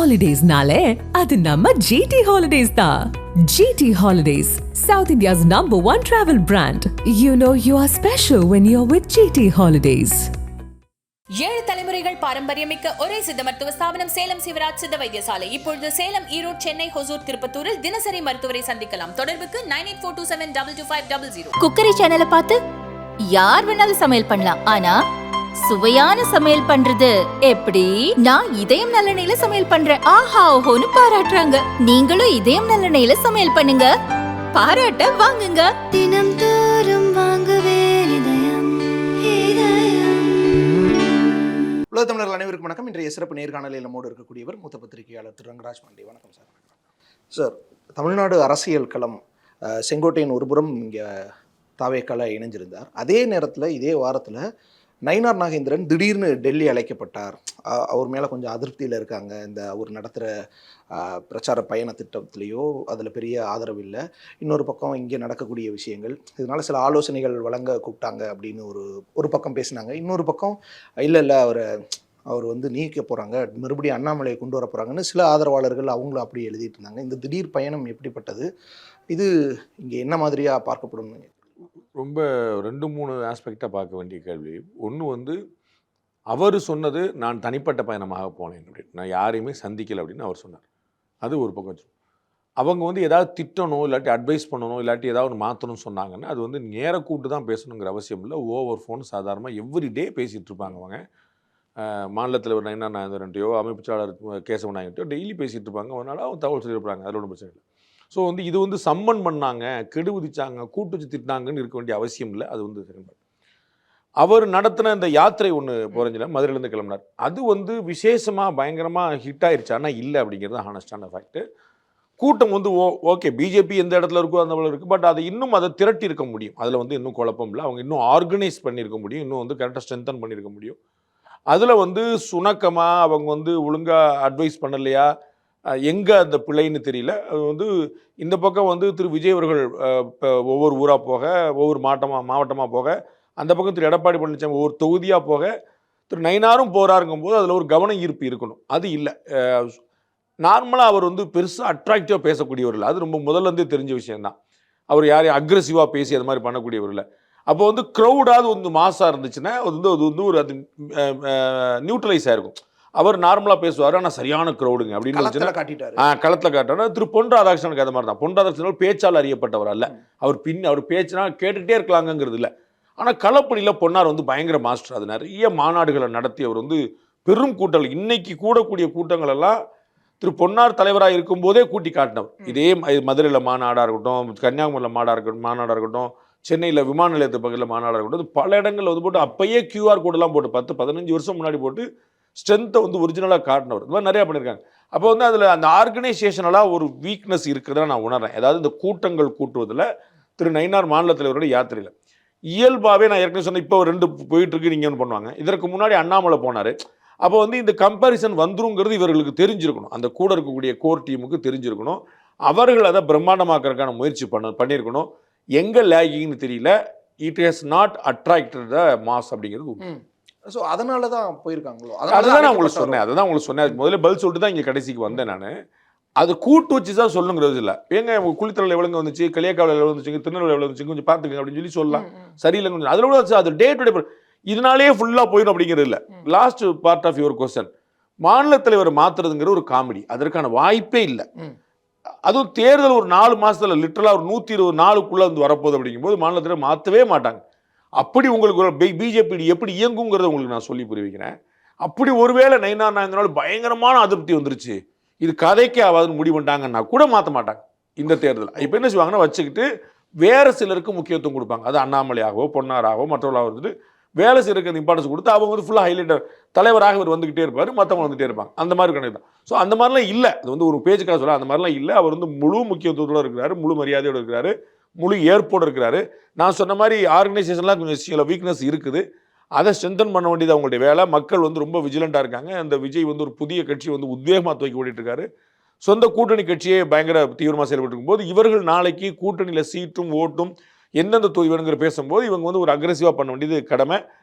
Holidays-nale, adu namma GT Holidays da. GT Holidays, South India's #1 travel brand. You know you are special when you're with GT Holidays. 7 தலைமுறைகள் பாரம்பரியமிக்க ஒரே சித்த மருத்துவ ஸ்தாபனம் சேலம் சிவராஜ் சித்த வைத்தியசாலை. இப்பொழுது சேலம், ஈரோடு, சென்னை, ஹொசூர், திருப்பத்தூரில் தினசரி மருத்துவரை சந்திக்கலாம். தொடர்புக்கு 9842722500. குக்கரி சேனலை பார்த்து யார் வேணாலும் சமையல் பண்ணலாம். ஆனா சுவையான சமையல் பண்றது எப்படி? நான் இதயம் நல்லெண்ணெயில சமையல் பண்றேன். ஆஹா ஓஹோன்னு பாராட்டுறாங்க. நீங்களும் இதயம் நல்லெண்ணெயில சமையல் பண்ணுங்க, பாராட்ட வாங்குங்க. தினம் தோறும் வாங்குவே இதயம் இதயம். உலக தமிழர்கள் அனைவருக்கும் வணக்கம். இன்றைய சிறப்பு நேர்காணலில் நம்மோடு இருக்கக்கூடியவர் மூத்த பத்திரிகையாளர் திரு ரங்கராஜ் பாண்டே. வணக்கம் சார். சார், தமிழ்நாடு அரசியல் களம் செங்கோட்டையின் ஒருபுறம் இங்கே தாவேக்கால இணைஞ்சிருந்தார். அதே நேரத்தில் இதே வாரத்தில் நயினார் நாகேந்திரன் திடீர்னு டெல்லி அழைக்கப்பட்டார். அவர் மேலே கொஞ்சம் அதிருப்தியில் இருக்காங்க. இந்த அவர் நடத்துகிற பிரச்சார பயண திட்டத்திலேயோ அதில் பெரிய ஆதரவு இல்லை. இன்னொரு பக்கம் இங்கே நடக்கக்கூடிய விஷயங்கள், இதனால் சில ஆலோசனைகள் வழங்க கூப்பிட்டாங்க அப்படின்னு ஒரு பக்கம் பேசினாங்க. இன்னொரு பக்கம் இல்லை அவர் நீக்க போகிறாங்க, மறுபடியும் அண்ணாமலையை கொண்டு வர போகிறாங்கன்னு சில ஆதரவாளர்கள் அவங்களும் அப்படி எழுதிட்டு இருந்தாங்க. இந்த திடீர் பயணம் எப்படிப்பட்டது? இது இங்கே என்ன மாதிரியாக பார்க்கப்படும்? ரொம்ப 2-3 ஆஸ்பெக்டாக பார்க்க வேண்டிய கேள்வி. ஒன்று அவர் சொன்னது நான் தனிப்பட்ட பயணமாக போனேன் அப்படின்னு, நான் யாரையுமே சந்திக்கலை அப்படின்னு அவர் சொன்னார். அது ஒரு பக்கம். அவங்க ஏதாவது திட்டணும், இல்லாட்டி அட்வைஸ் பண்ணணும், இல்லாட்டி ஏதாவது மாற்றணும்னு சொன்னாங்கன்னா அது நேர கூப்பிட்டு தான் பேசணுங்கிற அவசியம் இல்லை. ஓவர் ஃபோன் சாதாரணமாக எவ்ரிடே பேசிகிட்டு இருப்பாங்க. அவங்க மாநில தலைவர் நயினார் நாகேந்திரன்ட்டையோ அமைப்பு செயலாளர் கேசவ நாயகன்ட்டையோ டெய்லி பேசிகிட்டு இருப்பாங்க. அதனால் அவங்க தகவல் சொல்லியிருப்பாங்க. அதில் ஒன்றும் பிரச்சனை இல்லை. ஸோ இது சம்மன் பண்ணாங்க, கெடு விதிச்சாங்க, கூட்டு வச்சு திட்டினாங்கன்னு இருக்க வேண்டிய அவசியம் இல்லை. அது செகண்ட். அவர் நடத்தின இந்த யாத்திரை ஒன்று போகிறஞ்சில மதுரையிலேருந்து கிளம்பினார். அது விசேஷமாக பயங்கரமாக ஹிட் ஆயிடுச்சு. ஆனால் இல்லை அப்படிங்கிறது ஹானஸ்டான ஃபேக்ட்டு. கூட்டம் ஓகே, பிஜேபி எந்த இடத்துல இருக்கோ அந்த இருக்குது. பட் அதை திரட்டி இருக்க முடியும். அதில் இன்னும் குழப்பம் இல்லை. அவங்க இன்னும் ஆர்கனைஸ் பண்ணியிருக்க முடியும், இன்னும் கரெக்டாக ஸ்ட்ரென்தன் பண்ணியிருக்க முடியும். அதில் சுணக்கமாக அவங்க ஒழுங்காக அட்வைஸ் பண்ணலையா, எங்கே அந்த பிள்ளைன்னு தெரியல. அது இந்த பக்கம் திரு விஜய் அவர்கள் ஒவ்வொரு ஊராக போக, ஒவ்வொரு மாவட்டமாக போக, அந்த பக்கம் திரு எடப்பாடி பழனிசாமி ஒவ்வொரு தொகுதியாக போக, திரு நயினாரும் போகிறாருங்கும் போது அதில் ஒரு கவன ஈர்ப்பு இருக்கணும். அது இல்லை. நார்மலாக அவர் பெருசாக அட்ராக்டிவாக பேசக்கூடியவர் இல்லை. அது ரொம்ப முதல்லேருந்தே தெரிஞ்ச விஷயந்தான். அவர் யாரையும் அக்ரெசிவாக பேசி அது மாதிரி பண்ணக்கூடியவர் இல்லை. அப்போ க்ரௌடாவது மாசாக இருந்துச்சுன்னா அது நியூட்ரலைஸ் ஆகிருக்கும். அவர் நார்மலாக பேசுவார், ஆனால் சரியான க்ரௌடுங்க அப்படின்னு களத்தில் காட்டாரு. திரு பொன் ராதாகிருஷ்ணனுக்கு அது மாதிரி தான். பொன் ராதாகிருஷ்ணன் பேச்சால் அறியப்பட்டவர் அல்ல. அவர் பேச்சுனா கேட்டுகிட்டே இருக்கலாங்கிறது இல்லை. ஆனால் களப்பணியில் பொன்னார் பயங்கர மாஸ்டர். அது நிறைய மாநாடுகளை நடத்தி அவர் பெரும் கூட்டங்கள், இன்னைக்கு கூடக்கூடிய கூட்டங்கள் எல்லாம் திரு பொன்னார் தலைவராக இருக்கும்போதே கூட்டி காட்டினவர். இதே மதுரையில் மாநாடாக இருக்கட்டும், கன்னியாகுமரியில் மாநாடாக இருக்கட்டும், சென்னையில் விமான நிலையத்து பக்கத்தில் மாநாடாக இருக்கட்டும், பல இடங்களில் போட்டு அப்பயே கியூஆர் கோடெல்லாம் போட்டு 10-15 வருஷம் முன்னாடி போட்டு ஸ்ட்ரென்த்தை ஒரிஜினலாக காட்டினவர். இது மாதிரி நிறையா பண்ணியிருக்காங்க. அப்போ அதில் அந்த ஆர்கனைசேஷனலாக ஒரு வீக்னஸ் இருக்கிறதா நான் உணர்றேன். அதாவது இந்த கூட்டங்கள் கூட்டுவதில் திரு நயினார் மாநில தலைவரோட யாத்திரையில் இயல்பாகவே நான் ஏற்கனவே சொன்னேன். இப்போ 2 போயிட்டுருக்கு, நீங்கள் ஒன்று பண்ணுவாங்க. இதற்கு முன்னாடி அண்ணாமலை போனார். அப்போ இந்த கம்பேரிசன் வந்துருங்கிறது இவர்களுக்கு தெரிஞ்சிருக்கணும். அந்த கூட இருக்கக்கூடிய கோர் டீமுக்கு தெரிஞ்சிருக்கணும். அவர்கள் அதை பிரம்மாண்டமாக்குறதுக்கான முயற்சி பண்ணியிருக்கணும். எங்கே லேகிங்னு தெரியல. It has not attracted the mass அப்படிங்கிறது. ஸோ அதனால தான் போயிருக்காங்களோ? அதுதான் நான் உங்களுக்கு சொன்னேன். அதுக்கு முதல்ல பதில் சொல்லிட்டு தான் இங்கே கடைசிக்கு வந்தேன். நான் அது கூட்டு வச்சு தான் சொல்லுங்கிறது இல்லை. ஏங்க குளித்தலையில் எவ்வளோங்க வந்துச்சு, களியாக்காவில் எவ்வளோ வந்துச்சுங்க, திருநெல்வேலி எவ்வளோ வந்துச்சு, கொஞ்சம் பார்த்துக்கங்க அப்படின்னு சொல்லலாம். சரியில்லை கொஞ்சம் அதில் கூட அது டே டு டே இதனாலேயே ஃபுல்லாக போயிடும் அப்படிங்கிறது இல்லை. Last part of your question, மாநில தலைவர் மாற்றுறதுங்கிற ஒரு காமெடி, அதற்கான வாய்ப்பே இல்லை. அதுவும் தேர்தல் ஒரு 4 மாதத்தில் லிட்டரலாக ஒரு 120 நாளுக்குள்ளே வரப்போகுது. அப்படிங்கும்போது மாநில தலைவர் மாற்றவே மாட்டாங்க. அப்படி உங்களுக்கு பிஜேபி எப்படி இயங்குங்கிறத உங்களுக்கு நான் சொல்லி புரிய வைக்கிறேன். அப்படி ஒருவேளை நயினார் நாகேந்திரனால் பயங்கரமான அதிருப்தி வந்துருச்சு, இது கதைக்கே ஆகாதுன்னு முடிவு பண்ணிட்டாங்கன்னா கூட மாற்ற மாட்டாங்க இந்த தேர்தல். இப்போ என்ன செய்வாங்கன்னா வச்சுக்கிட்டு வேறு சிலருக்கு முக்கியத்துவம் கொடுப்பாங்க. அது அண்ணாமலையாகவோ பொன்னாராகவோ மற்றவர்களாக வேலை செய்யறதுக்கு அந்த இம்பார்ட்டன்ஸ் கொடுத்து அவங்க ஃபுல்லாக ஹைலைட்டர் தலைவராக இவர் வந்துக்கிட்டே இருப்பார், மற்றவங்க வந்துகிட்டே இருப்பாங்க. அந்த மாதிரி கணக்கு தான். ஸோ அந்த மாதிரிலாம் இல்லை. அது ஒரு பேச்சுக்காக சொல்ல அந்த மாதிரிலாம் இல்லை. அவர் முழு முக்கியத்துவத்தோடு இருக்கிறாரு, முழு மரியாதையோடு இருக்கிறாரு, முழு ஏற்போடு இருக்கிறாரு. நான் சொன்ன மாதிரி ஆர்கனைசேஷன்லாம் கொஞ்சம் சில வீக்னஸ் இருக்குது. அதை ஸ்ட்ரென்தன் பண்ண வேண்டியது அவங்களுடைய வேலை. மக்கள் ரொம்ப விஜிலண்டாக இருக்காங்க. அந்த விஜய் ஒரு புதிய கட்சி உத்வேகமாக தூக்கி ஓடிட்டு இருக்காரு. சொந்த கூட்டணி கட்சியே பயங்கர தீவிரமாக செயல்பட்டு இருக்கும்போது இவர்கள் நாளைக்கு கூட்டணியில் சீட்டும் ஓட்டும் எந்தெந்த தொகுதி வேணுங்கிற பேசும்போது இவங்க ஒரு அக்ரெசிவாக பண்ண வேண்டியது கடமை.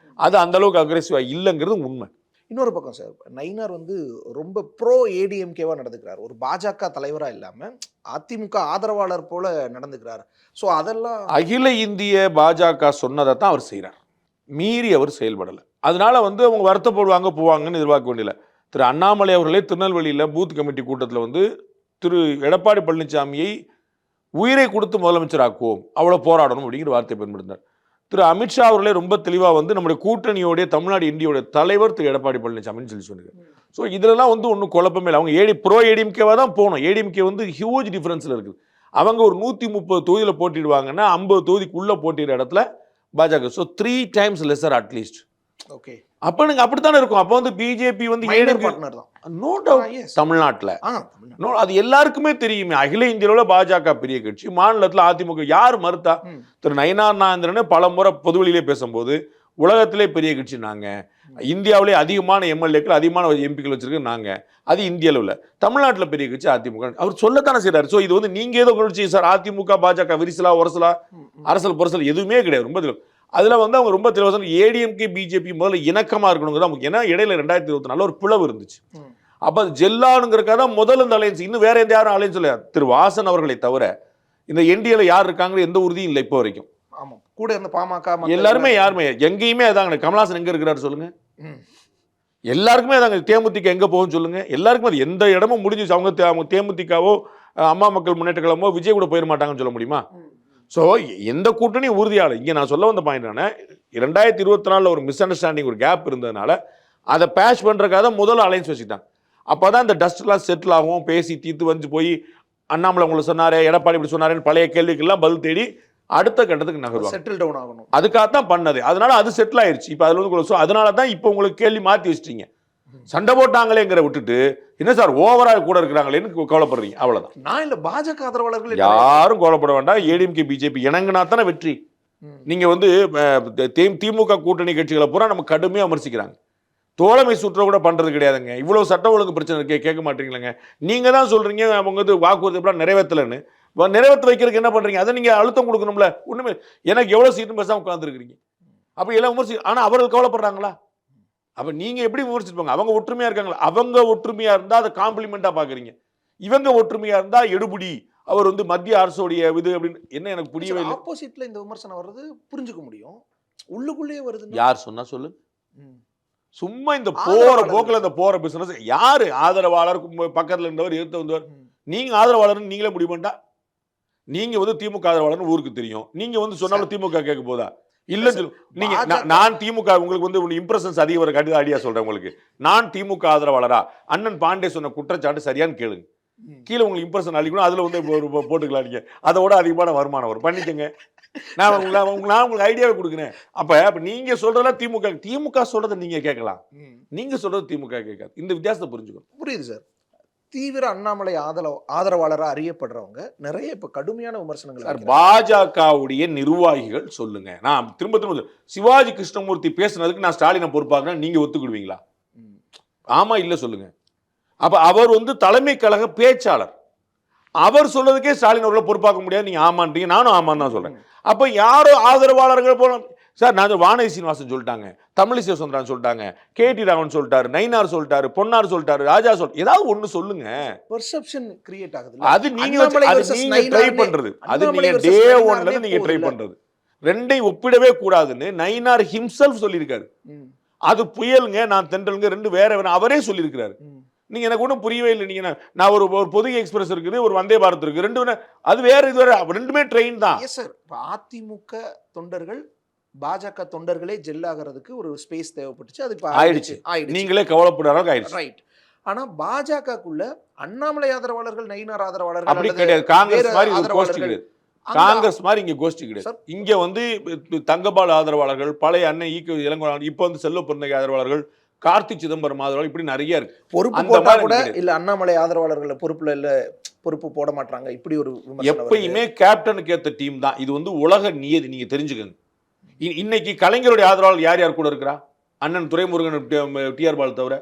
அது அந்தளவுக்கு அக்ரெசிவாக இல்லைங்கிறது உண்மை. இன்னொரு பக்கம் சார், நயினார் வந்து ரொம்ப ப்ரோ ஏடிஎம்கேவா நடந்துக்கிறார். ஒரு பாஜக தலைவரா இல்லாம அதிமுக ஆதரவாளர் போல நடந்துக்கிறார். ஸோ அதெல்லாம் அகில இந்திய பாஜக சொன்னதை தான் அவர் செய்கிறார், மீறி அவர் செயல்படலை. அதனால வந்து அவங்க வருத்தப்படுவாங்க போவாங்கன்னு எதிர்பார்க்க வேண்டியதில்லை. திரு அண்ணாமலை அவர்களே திருநெல்வேலியில் பூத் கமிட்டி கூட்டத்தில் வந்து திரு எடப்பாடி பழனிசாமியை உயிரை கொடுத்து முதலமைச்சர் ஆக்குவோம், அவ்வளோ போராடணும் அப்படிங்கிற வார்த்தை பயன்படுத்தினார். திரு அமித்ஷா அவர்களே ரொம்ப தெளிவாக வந்து நம்முடைய கூட்டணியோடைய தமிழ்நாடு இந்தியோட தலைவர் திரு எடப்பாடி பழனிசாமின்னு சொல்லி சொன்னாங்க. ஸோ இதெல்லாம் வந்து ஒன்றும் குழப்பமே இல்லை. அவங்க ப்ரோ ஏடிஎம்கேவாக தான் போகணும். ஏடிஎம்கே வந்து ஹியூஜ் டிஃபரன்ஸில் இருக்குது. அவங்க ஒரு 130 தொகுதியில் போட்டிடுவாங்கன்னா 50 தொகுதிக்குள்ளே போட்டிடுற இடத்துல பாஜக. So 3 times lesser at least. Okay, அப்போ நீங்கள் அப்படித்தானே இருக்கும். அப்போ வந்து பிஜேபி வந்து பார்ட்னர் தான். நோ டவுட் தமிழ்நாட்டில் அது எல்லாருக்குமே தெரியுமே. அகில இந்தியாவில் பாஜக பெரிய கட்சி, மாநிலத்தில் அதிமுக. யார் மறுத்தா? திரு நயினார் நாகேந்திரன் பல முறை பொதுவெளியிலே பேசும்போது உலகத்திலே பெரிய கட்சி நாங்கள், இந்தியாவிலே அதிகமான எம்எல்ஏக்கள் அதிகமான எம்பிக்கள் வச்சிருக்க நாங்கள், அது இந்திய அளவில். தமிழ்நாட்டில் பெரிய கட்சி அதிமுக. அவர் சொல்லத்தானே செய்கிறார். ஸோ இது வந்து நீங்கள் ஏதோ கட்சி சார் அதிமுக பாஜக விரிசலா உரசலா அரசல் பொரசல் எதுவுமே கிடையாது. ரொம்ப தெளிவு. அதில் வந்து அவங்க ரொம்ப தெளிவாக ஏடிஎம்கே பிஜேபி முதல்ல இணக்கமாக இருக்கணுங்கிறது அவங்க. ஏன்னா இடையில 2024 ஒரு பிளவு இருந்துச்சு. அப்போ அது ஜெல்லானுங்கிறக்காக தான் முதல்ல இந்த அலையன்ஸ். இன்னும் வேற எந்த யாரும் அலையன்ஸ் இல்லை. திரு வாசன் அவர்களை தவிர இந்த என்டிஏல யார் இருக்காங்க எந்த உறுதியும் இல்லை இப்போ வரைக்கும். ஆமாம், கூட இருந்த பாமக எல்லாருமே யாருமே எங்கேயுமே அதாங்க. கமல்ஹாசன் எங்க இருக்கிறாரு சொல்லுங்க? எல்லாருக்குமே அதாங்க. தேமுதிக எங்க போகும் சொல்லுங்க? எல்லாருக்குமே அது எந்த இடமும் முடிஞ்சிச்சு. அவங்க தேமுதிகவோ அம்மா மக்கள் முன்னேற்ற கழகமோ விஜய் கூட போயிட மாட்டாங்கன்னு சொல்ல முடியுமா? ஸோ எந்த கூட்டணியும் உறுதியாளர். இங்கே நான் சொல்ல வந்த பாயிண்ட் என்ன, 2024 ஒரு மிஸ் அண்டர்ஸ்டாண்டிங் ஒரு கேப் இருந்ததுனால அதை பேட்ச் பண்ணுறதுக்காக தான் முதல்ல அலைன்ஸ் வச்சுக்கிட்டாங்க. அப்போ தான் இந்த டஸ்ட்லாம் செட்டில் ஆகும், பேசி தீர்த்து வந்து போய் அண்ணாமலை உங்களை சொன்னாரே, எடப்பாடி இப்படி சொன்னாரேன்னு பழைய கேள்விக்கெல்லாம் பதில் தேடி அடுத்த கட்டத்துக்கு நகருவாங்க. செட்டில் டவுன் ஆகணும். அதுக்காக தான் பண்ணது. அதனால அது செட்டில் ஆயிடுச்சு. இப்போ அதில் வந்து அதனால தான் இப்போ உங்களுக்கு கேள்வி மாற்றி வச்சிட்டீங்க. சண்டை போட்டாங்களேங்கிற விட்டுட்டு என்ன சார் ஓவரா கூட இருக்கிறாங்களேன்னு கவலைப்படுறீங்க. அவ்வளவுதான். நான் இல்ல பாஜக ஆதரவாளர்கள் யாரும் கவலைப்பட வேண்டாம். ஏடிஎம்கே பிஜேபி இணங்கினா தானே வெற்றி. நீங்க வந்து திமுக கூட்டணி கட்சிகளை பூரா நம்ம கடுமையா விமர்சிக்கிறாங்க. தோழமை சுற்ற கூட பண்றது கிடையாதுங்க. இவ்வளவு சட்ட ஒழுங்கு பிரச்சனை கேட்க மாட்டீங்களேங்க. நீங்க தான் சொல்றீங்க அவங்க வந்து வாக்குறுதி நிறைவேற்றலன்னு. நிறைவேற்ற வைக்கிறதுக்கு என்ன பண்றீங்க? அதை நீங்க அழுத்தம் கொடுக்கணும்ல. ஒண்ணுமே எனக்கு எவ்வளவு சீட்டு பேசாம உட்கார்ந்துருக்கீங்க. அப்ப எல்லாம் விமர்சி. ஆனா அவர்கள் கவலைப்படுறாங்களா? அப்ப நீங்க எப்படி விமர்சிப்பாங்க? அவங்க ஒற்றுமையா இருக்காங்களா? அவங்க ஒற்றுமையா இருந்தா அதை காம்ப்ளிமெண்டா பாக்குறீங்க. இவங்க ஒற்றுமையா இருந்தா எடுபடி அவர் வந்து மத்திய அரசோடைய இது அப்படின்னு என்ன எனக்கு புரியவே இல்லை. ஆப்போசிட்ல இந்த விமர்சனம் வர்றது புரிஞ்சுக்க முடியும். உள்ளுக்குள்ளேயே வருது. யார் சொன்னா சொல்லு. சும்மா இந்த போற போக்குல இந்த போற பிசினஸ் யாரு ஆதரவாளர் பக்கத்துல இருந்தவர் எதிர்த்து வந்தவர்? நீங்க ஆதரவாளர்னு நீங்களே முடிவு பண்ணிட்டா நீங்க வந்து திமுக ஆதரவாளர்னு ஊருக்கு தெரியும். நீங்க வந்து சொன்னாலும் திமுக கேட்க போதா? இல்ல நீங்க நான் திமுக உங்களுக்கு வந்து இம்ப்ரெஷன்ஸ் அதிக வர காட்டி ஐடியா சொல்றேன் உங்களுக்கு. நான் திமுக ஆதரவாளரா? அண்ணன் பாண்டே சொன்ன குற்றச்சாட்டு சரியான்னு கேளுங்க. கீழே உங்களுக்கு இம்ப்ரெஷன் அளிக்கணும். அதுல வந்து போட்டுக்கலாம். நீங்க அதோட அதிகமான வருமானம் வரும். பண்ணிக்கங்க. நான் உங்களுக்கு ஐடியாவை கொடுக்குறேன். அப்ப நீங்க சொல்றதெல்லாம் திமுக சொல்றதை நீங்க கேட்கலாம். நீங்க சொல்றது திமுக கேட்காது. இந்த வித்தியாசத்தை புரிஞ்சுக்கணும். புரியுது சார். தீவிர அண்ணாமலை ஆதரவாளராக அறியப்படுறவங்க நிறைய இப்ப கடுமையான விமர்சனங்கள். பாஜகவுடைய நிர்வாகிகள் சொல்லுங்க. நான் திரும்ப சிவாஜி கிருஷ்ணமூர்த்தி பேசுனதுக்கு நான் ஸ்டாலினை பொறுப்பாக்குறேன், நீங்க ஒத்துக்கிடுவீங்களா? ஆமா இல்ல சொல்லுங்க. அப்ப அவர் வந்து தலைமை கழக பேச்சாளர். அவர் சொல்றதுக்கே ஸ்டாலின் அவர்களை பொறுப்பாக்க முடியாது. நீங்க ஆமான்றீங்க, நானும் ஆமான்னு தான் சொல்றேன். அப்ப யாரோ ஆதரவாளர்கள் போல சார் நான் வானதி சீனிவாசன் சொல்லிட்டாங்க, தமிழிசை சவுந்தரராஜன் சொல்லிட்டாங்க, கேடி ராகவன் சொல்லிட்டாரு, நயினார் சொல்லிட்டாரு, பொன்னார் சொல்லிட்டாரு, ராஜா ஏதாவது ஒண்ணு சொல்லுங்க. பெர்செப்ஷன் கிரியேட் ஆகுது. அது நீங்க ட்ரை பண்றது. அது நீங்க டே ஒன்ல இருந்து நீங்க ட்ரை பண்றது. ரெண்டையும் ஒப்பிடவே கூடாதுன்னு நயினார் ஹிம்செல்ஃப் சொல்லியிருக்காரு. அது புயலுங்க, நான் தென்றலுங்க, ரெண்டு வேற அவரே சொல்லியிருக்கிறாரு. நீங்க எனக்கு ஒன்றும் புரியவே இல்லை. நீங்க நான் ஒரு பொது எக்ஸ்பிரஸ் இருக்குது, ஒரு வந்தே பாரத் இருக்கு, ரெண்டு அது வேற இது வேற, ரெண்டுமே ட்ரெயின் தான். அதிமுக தொண்டர்கள் பாஜக தொண்டர்களே ஜெல் ஆகிறதுக்கு ஒரு ஸ்பேஸ் தேவைப்பட்டுச்சு. அது ஆயிடுச்சு. நீங்களே கவலைப்படாத ஆயிடுச்சு. ரைட். ஆனா பாஜகக்குள்ள அண்ணாமலை ஆதரவாளர்கள், நயினார் ஆதரவாளர்கள் அப்படி கிடையாது. காங்கிரஸ் மாதிரி ஒரு கோஷ்டி கிடையாது. காங்கிரஸ் மாதிரி இங்க கோஷ்டி கிடையாது. இங்க வந்து தங்கபால் ஆதரவாளர்கள், பழைய அண்ணன் இளங்கோவன், இப்ப வந்து செல்வ பிறந்தகை ஆதரவாளர்கள், கார்த்தி சிதம்பரம் ஆதரவாளர், இப்படி நிறைய இருக்கு. பொறுப்பு போட்டா கூட இல்ல அண்ணாமலை ஆதரவாளர்கள் பொறுப்புல இல்ல, பொறுப்பு போட மாட்டாங்க. இப்படி ஒரு எப்பயுமே கேப்டனுக்கு ஏத்த டீம் தான் இது. வந்து உலக நியதி, நீங்க தெரிஞ்சுக்கங்க. இன்னைக்கு கலைஞருடைய ஆதரவாளர் யார் யார் கூட இருக்கிறா? அண்ணன் துரைமுருகன், டிஆர் பால் தவிர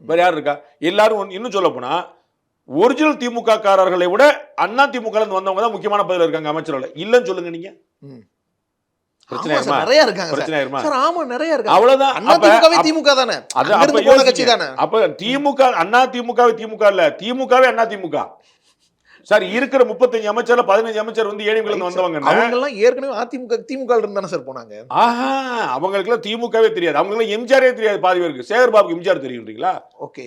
வேற யார் இருக்கா? எல்லாரும் இன்னும் சொல்ல போனா ஒரிஜினல் திமுக காரர்களை விட அண்ணா திமுக வந்தவங்க தான் முக்கியமான பதவியில் இருக்காங்க அமைச்சர்கள். இல்லைன்னு சொல்லுங்க நீங்க. பிரச்சனை ஆமா ஆயிருமா? சார், நிறைய இருக்காங்க பிரச்சனை சார். ஆயிருமா? சார் ஆமா நிறைய இருக்காங்க. அவ்வளவுதான். அண்ணா அப்ப திமுகவே திமுக தானே, அது அங்க அப்ப இருந்து போன கட்சி யோசிங்க. தானே. அப்ப திமுக அண்ணா திமுகவே திமுக இல்ல, திமுகவே அண்ணா திமுக. சார் இருக்கிற 35 அமைச்சர்ல 15 அமைச்சர் வந்து ஏடிஎம்ல இருந்து வந்தவங்க. அவங்க எல்லாம் ஏற்கனவே அதிமுக திமுக இருந்து தானே சார் போனாங்க. ஆஹா, அவங்களுக்கு எல்லாம் திமுகவே தெரியாது, அவங்களுக்கு எல்லாம் எம்ஜிஆரே தெரியாது. பாதி பேருக்கு சேகர் பாபுக்கு எம்ஜிஆர் தெரியுன்றீங்களா? ஓகே,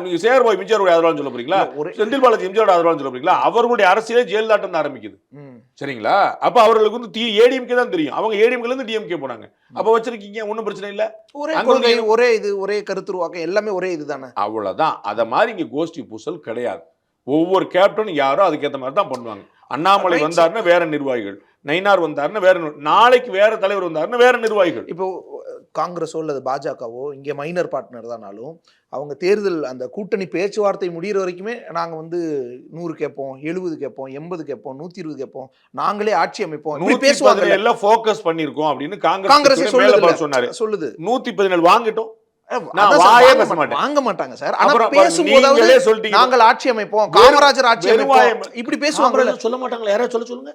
நீங்க சேகர் பாபு எம்ஜிஆர் ஆதரவான்னு சொல்ல போறீங்களா? செந்தில் பாலாஜி எம்ஜிஆர் ஆதரவான்னு சொல்ல போறீங்களா? அவர்களுடைய அரசியலே ஜெயலலிதா தான் ஆரம்பிக்குது. சரிங்களா? அப்ப அவர்களுக்கு வந்து ஏடிஎம்கே தான் தெரியும். அவங்க ஏடிஎம்கேல இருந்து டிஎம்கே போனாங்க. அப்ப வச்சிருக்கீங்க, ஒன்னும் பிரச்சனை இல்ல. ஒரே கொள்கை, ஒரே இது, ஒரே கருத்துருவாக்கம், எல்லாமே ஒரே இதுதானே. அவ்வளவுதான். அத மாதிரி இங்க கோஷ்டி பூசல் கிடையாது. ஒவ்வொரு கேப்டனும் யாரோ அதுக்கேற்ற மாதிரி தான் பண்ணுவாங்க. அண்ணாமலை வந்தாருன்னா வேற நிர்வாகிகள், நயினார் வந்தாருன்னா வேற, நாளைக்கு வேற தலைவர் வந்தாருன்னா வேற நிர்வாகிகள். இப்போ காங்கிரஸோ அல்லது பாஜகவோ இங்கே மைனர் பார்ட்னர் தானாலும் அவங்க தேர்தல் அந்த கூட்டணி பேச்சுவார்த்தை முடிகிற வரைக்குமே நாங்கள் வந்து 100 கேட்போம், 70 கேட்போம், 80 கேட்போம், 120 கேட்போம், நாங்களே ஆட்சி அமைப்போம் பேசுவாங்க. எல்லாம் ஃபோக்கஸ் பண்ணிருக்கோம் அப்படின்னு காங்கிரஸ் சொன்னாரு. சொல்லுது 117 வாங்கிட்டோம். வாங்க மாட்டாங்க சார். ஆனா பேசும்போது நாங்கள் ஆட்சி அமைப்போம், காமராஜர் ஆட்சி அமைப்போம் இப்படி பேசுவாங்க. சொல்ல மாட்டாங்களா? யாராவது சொல்லுங்க.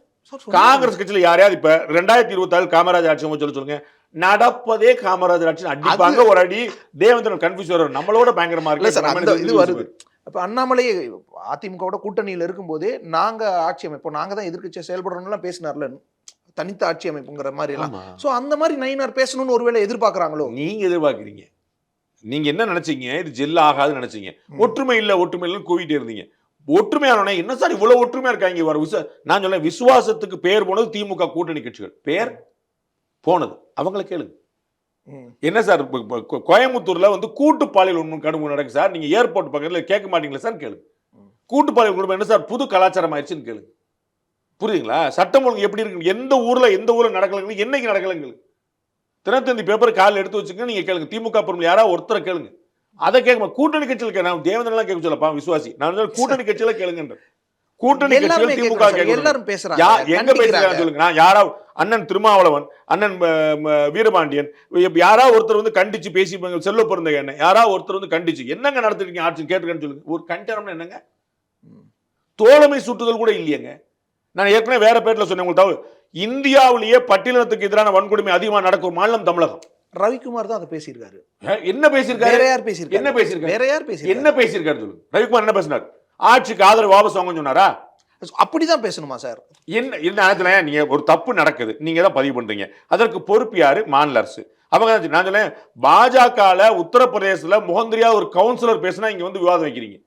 காங்கிரஸ் கட்சியில யாரையாவது இப்ப 2024 காமராஜர் ஆட்சி சொல்லுங்க. நடப்பதே காமராஜர் ஆட்சி. அடிப்பாங்க ஒரு அடி. தேவேந்திரன் கன்ஃபியூஸ் வரும். நம்மளோட பயங்கரமா இருக்கு இது வருது. அப்ப அண்ணாமலை அதிமுகவோட கூட்டணியில இருக்கும்போதே நாங்க ஆட்சி அமைப்போம், நாங்க தான் எதிர்க்கட்சியை செயல்படுறோம்லாம் பேசினார்ல, தனித்த ஆட்சி அமைப்புங்கிற மாதிரி எல்லாம். சோ அந்த மாதிரி நயினார் பேசணும்னு ஒருவேளை எதிர்பார்க்கறாங்களோ? நீங்க எதிர்பார்க்கறீங்க. நீங்க என்ன நினைச்சீங்க? இது ஜெல் ஆகாதுன்னு நினைச்சீங்க. ஒற்றுமை இல்ல ஒற்றுமை இல்லன்னு கூவிட்டே இருந்தீங்க. ஒற்றுமையான என்ன சார் இவ்வளவு ஒற்றுமையா இருக்காங்க? நான் சொல்ல விசுவாசத்துக்கு பேர் போனது திமுக கூட்டணி கட்சிகள் பேர் போனது. அவங்களை கேளுங்க. என்ன சார் கோயம்புத்தூர்ல வந்து கூட்டுப்பாளையல் ஒன்று கடுமை நடக்கு சார், நீங்க ஏர்போர்ட் பக்கத்துல கேட்க மாட்டீங்களா சார்? கேளுங்க. கூட்டுப்பாளையம் குடும்பம் என்ன சார் புது கலாச்சாரம் ஆயிடுச்சுன்னு கேளுங்க. புரியுதுங்களா? சட்டம் ஒழுங்கு எப்படி இருக்கு? எந்த ஊர்ல நடக்கலங்க, என்னைக்கு நடக்கலங்க? தினத்தந்தி பேப்பர் காலில் எடுத்து வச்சுக்க, நீங்க கேளுங்க. திமுக பொருள் யாராவது ஒருத்தரை கேளுங்க. அதை கேட்க கூட்டணி கட்சியில் நான் தேவேந்திரன் கேட்க சொல்லப்பா விசுவாசி. நான் கூட்டணி கட்சியில கேளுங்க. கூட்டணி கட்சிகள் திமுக எல்லாரும் பேசுறாங்க. எங்க பேசுறாங்க சொல்லுங்க. நான் யாராவது அண்ணன் திருமாவளவன், அண்ணன் வீரபாண்டியன், யாராவது ஒருத்தர் வந்து கண்டிச்சு பேசி செல்ல பிறந்த என்ன யாராவது ஒருத்தர் வந்து கண்டிச்சு என்னங்க நடத்திருக்கீங்க ஆட்சி கேட்டுக்கன்னு சொல்லுங்க. ஒரு கண்டனம்னு என்னங்க? தோழமை சுட்டுதல் கூட இல்லையங்க. நான் ஏற்கனவே வேற பேர்ல சொன்னேன் உங்களுக்கு. இந்தியாவிலேயே பட்டியலினத்துக்கு எதிரான வன்கொடுமை அதிகமா நடக்கும் மாநிலம் தமிழகம். ரவிக்குமார் தான் அதை பேசியிருக்காரு. என்ன பேசியிருக்காரு? வேற யார் பேசியிருக்காரு? என்ன பேசியிருக்காரு? வேற யார் பேசியிருக்காரு? என்ன பேசியிருக்காரு சொல்லுங்க. ரவிக்குமார் என்ன பேசினார்? ஆட்சிக்கு ஆதரவு வாபஸ் வாங்க சொன்னாரா? அப்படிதான் பேசணுமா சார்? என்ன நேரத்துல நீங்க ஒரு தப்பு நடக்குது, நீங்க தான் பதிவு பண்றீங்க. அதற்கு பொறுப்பு யாரு? மாநில அரசு. அவங்க நான் சொல்லேன் பாஜக உத்தரப்பிரதேசத்துல முகந்திரியா ஒரு கவுன்சிலர் பேசினா இங்க வந்து விவாதம் வைக்கிறீங்க.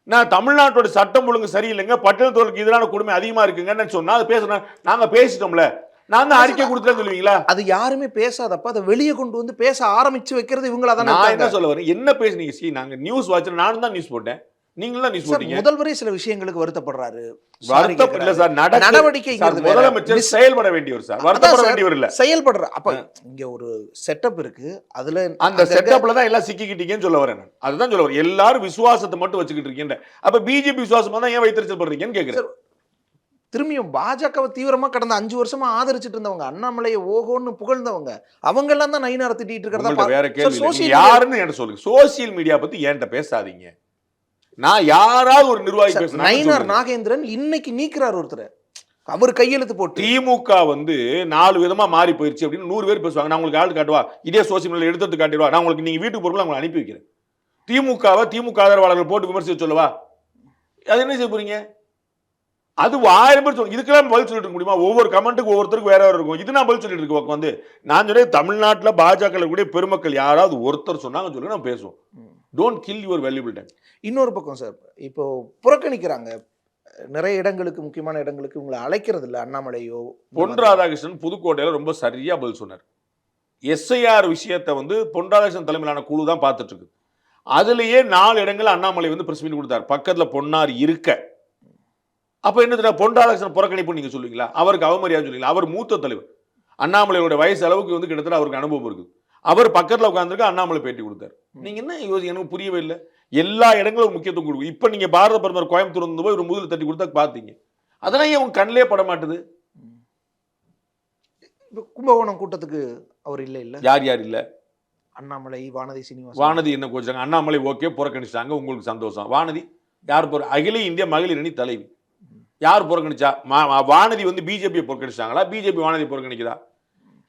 நான் தமிழ்நாட்டோட சட்டம் ஒழுங்கு சரியில்லைங்க, பட்டியலினத்தோருக்கு எதிரான கொடுமை அதிகமா இருக்குங்கன்னு சொன்னா அது பேசுறேன். நாங்க பேசிட்டோம்ல, நான் தான் அறிக்கை கொடுத்துட்டேன்னு சொல்லுவீங்களா? அது யாருமே பேசாதப்ப அதை வெளியே கொண்டு வந்து பேச ஆரம்பிச்சு வைக்கிறது இவங்களா தான். நான் என்ன சொல்ல வரேன், என்ன பேசுனீங்க? நாங்க நியூஸ் வாட்ச், நானும் தான் நியூஸ் போட்டேன், நீங்களும் தான் நியூஸ் போட்டீங்க. முதல்வரே சில விஷயங்களுக்கு வருத்தப்படுறாரு. வருத்தப்படல சார், நடவடிக்கை முதலமைச்சர் செயல்பட வேண்டியவர் சார், வருத்தப்பட வேண்டியவர் இல்ல, செயல்படுற. அப்ப இங்க ஒரு செட்டப் இருக்கு, அதுல அந்த செட்டப்ல தான் எல்லாம் சிக்கிக்கிட்டீங்கன்னு சொல்ல வரேன். அதுதான் சொல்ல வரேன். எல்லாரும் விசுவாசத்தை மட்டும் வச்சுக்கிட்டு இருக்கீங்க. அப்ப பிஜேபி விசுவாசமா தான் ஏன் வைத்திருச்சல் பண்றீங்கன்னு கேக்குறேன். திரும்பியும் பாஜகவை தீவிரமா கடந்த 5 வருஷமா ஆதரிச்சுட்டு இருந்தவங்க, அண்ணாமலையை ஓகோன்னு புகழ்ந்தவங்க, அவங்க எல்லாம் தான் நயினாரை திட்டிட்டு இருக்கிறதா. வேற கேள்வி யாருன்னு என்ன சொல்லுங்க. சோசியல் மீடியா பத்தி என்கிட்ட பேசாதீங்க. நான் யாராவது ஒரு நிர்வாகி பேசுறேன். நயினார் நாகேந்திரன் இன்னைக்கு நீக்கிறார் ஒருத்தர், அவர் கையெழுத்து போட்டு. திமுக வந்து 4 விதமா மாறி போயிருச்சு அப்படின்னு 100 பேர் பேசுவாங்க. நான் உங்களுக்கு ஆள் காட்டுவா, இதே சோசியல் மீடியா எடுத்து காட்டிடுவா, நான் உங்களுக்கு நீங்க வீட்டுக்கு போறதுல உங்களை அனுப்பி வைக்கிறேன். திமுகவை திமுக ஆதரவாளர்கள் போட்டு விமர்சிச்சு சொல்லவா? அது என்ன செய்ய போறீங்க? அது 1000 பேர் சொல்லுங்க. இதுக்கெல்லாம் பதில் சொல்லிட்டு இருக்க முடியுமா? ஒவ்வொரு கமெண்ட்டுக்கு ஒவ்வொருத்தருக்கு வேற இருக்கும். இது நான் பதில் சொல்லிட்டு இருக்கேன். வந்து நான் சொல்றேன், தமிழ்நாட்டில் பாஜக கூடிய பெருமக்கள் யாராவது ஒருத்தர் சொன்னாங்க சொல்லுங்க, நான் பேசுவோம். Don't kill your valuable time. இன்னொரு பக்கம் சார், இப்போ புறக்கணிக்கிறாங்க நிறைய இடங்களுக்கு, முக்கியமான இடங்களுக்கு உங்களை அழைக்கிறது இல்லை. அண்ணாமலையோ பொன் ராதாகிருஷ்ணன் புதுக்கோட்டையில ரொம்ப சரியா பதில் சொன்னார். எஸ்ஐஆர் விஷயத்தை வந்து பொன் ராதாகிருஷ்ணன் தலைமையிலான குழு தான் பார்த்துட்டு இருக்கு. அதுலயே 4 இடங்கள் அண்ணாமலை வந்து பிரஸ் மீட் கொடுத்தார், பக்கத்துல பொன்னார் இருக்க. அப்ப என்ன பொன் ராதாகிருஷ்ணன் புறக்கணிப்பு நீங்க சொல்லுவீங்களா? அவருக்கு அவமரியாதை சொல்லுவீங்களா? அவர் மூத்த தலைவர், அண்ணாமலையோட வயசு அளவுக்கு வந்து கிட்டத்தட்ட அவருக்கு அனுபவம் இருக்குது. அவர் பக்கத்துல உட்கார்ந்துருக்கு, அண்ணாமலை பேட்டி கொடுத்தார். நீங்க என்ன எனக்கு புரியவே இல்லை. எல்லா இடங்களும் முக்கியத்துவம் கொடுக்கும். இப்ப நீங்க பாரத பிரதமர் கோயம்புத்தூர் வந்து போய் ஒரு முதல் தட்டி கொடுத்தா பாத்தீங்க, அதெல்லாம் ஏன் உங்க கண்ணிலே பட மாட்டுது? கும்பகோணம் கூட்டத்துக்கு அவர் இல்ல இல்ல யார் யார் இல்ல? அண்ணாமலை, வானதி சீனிவாசன். வானதி என்ன கோச்சாங்க? அண்ணாமலை ஓகே புறக்கணிச்சாங்க, உங்களுக்கு சந்தோஷம். வானதி யார் அகில இந்திய மகளிர் அணி தலைவி, யார் புறக்கணிச்சா? வானதி வந்து பிஜேபியை புறக்கணிச்சாங்களா? பிஜேபி வானதி புறக்கணிக்குதா?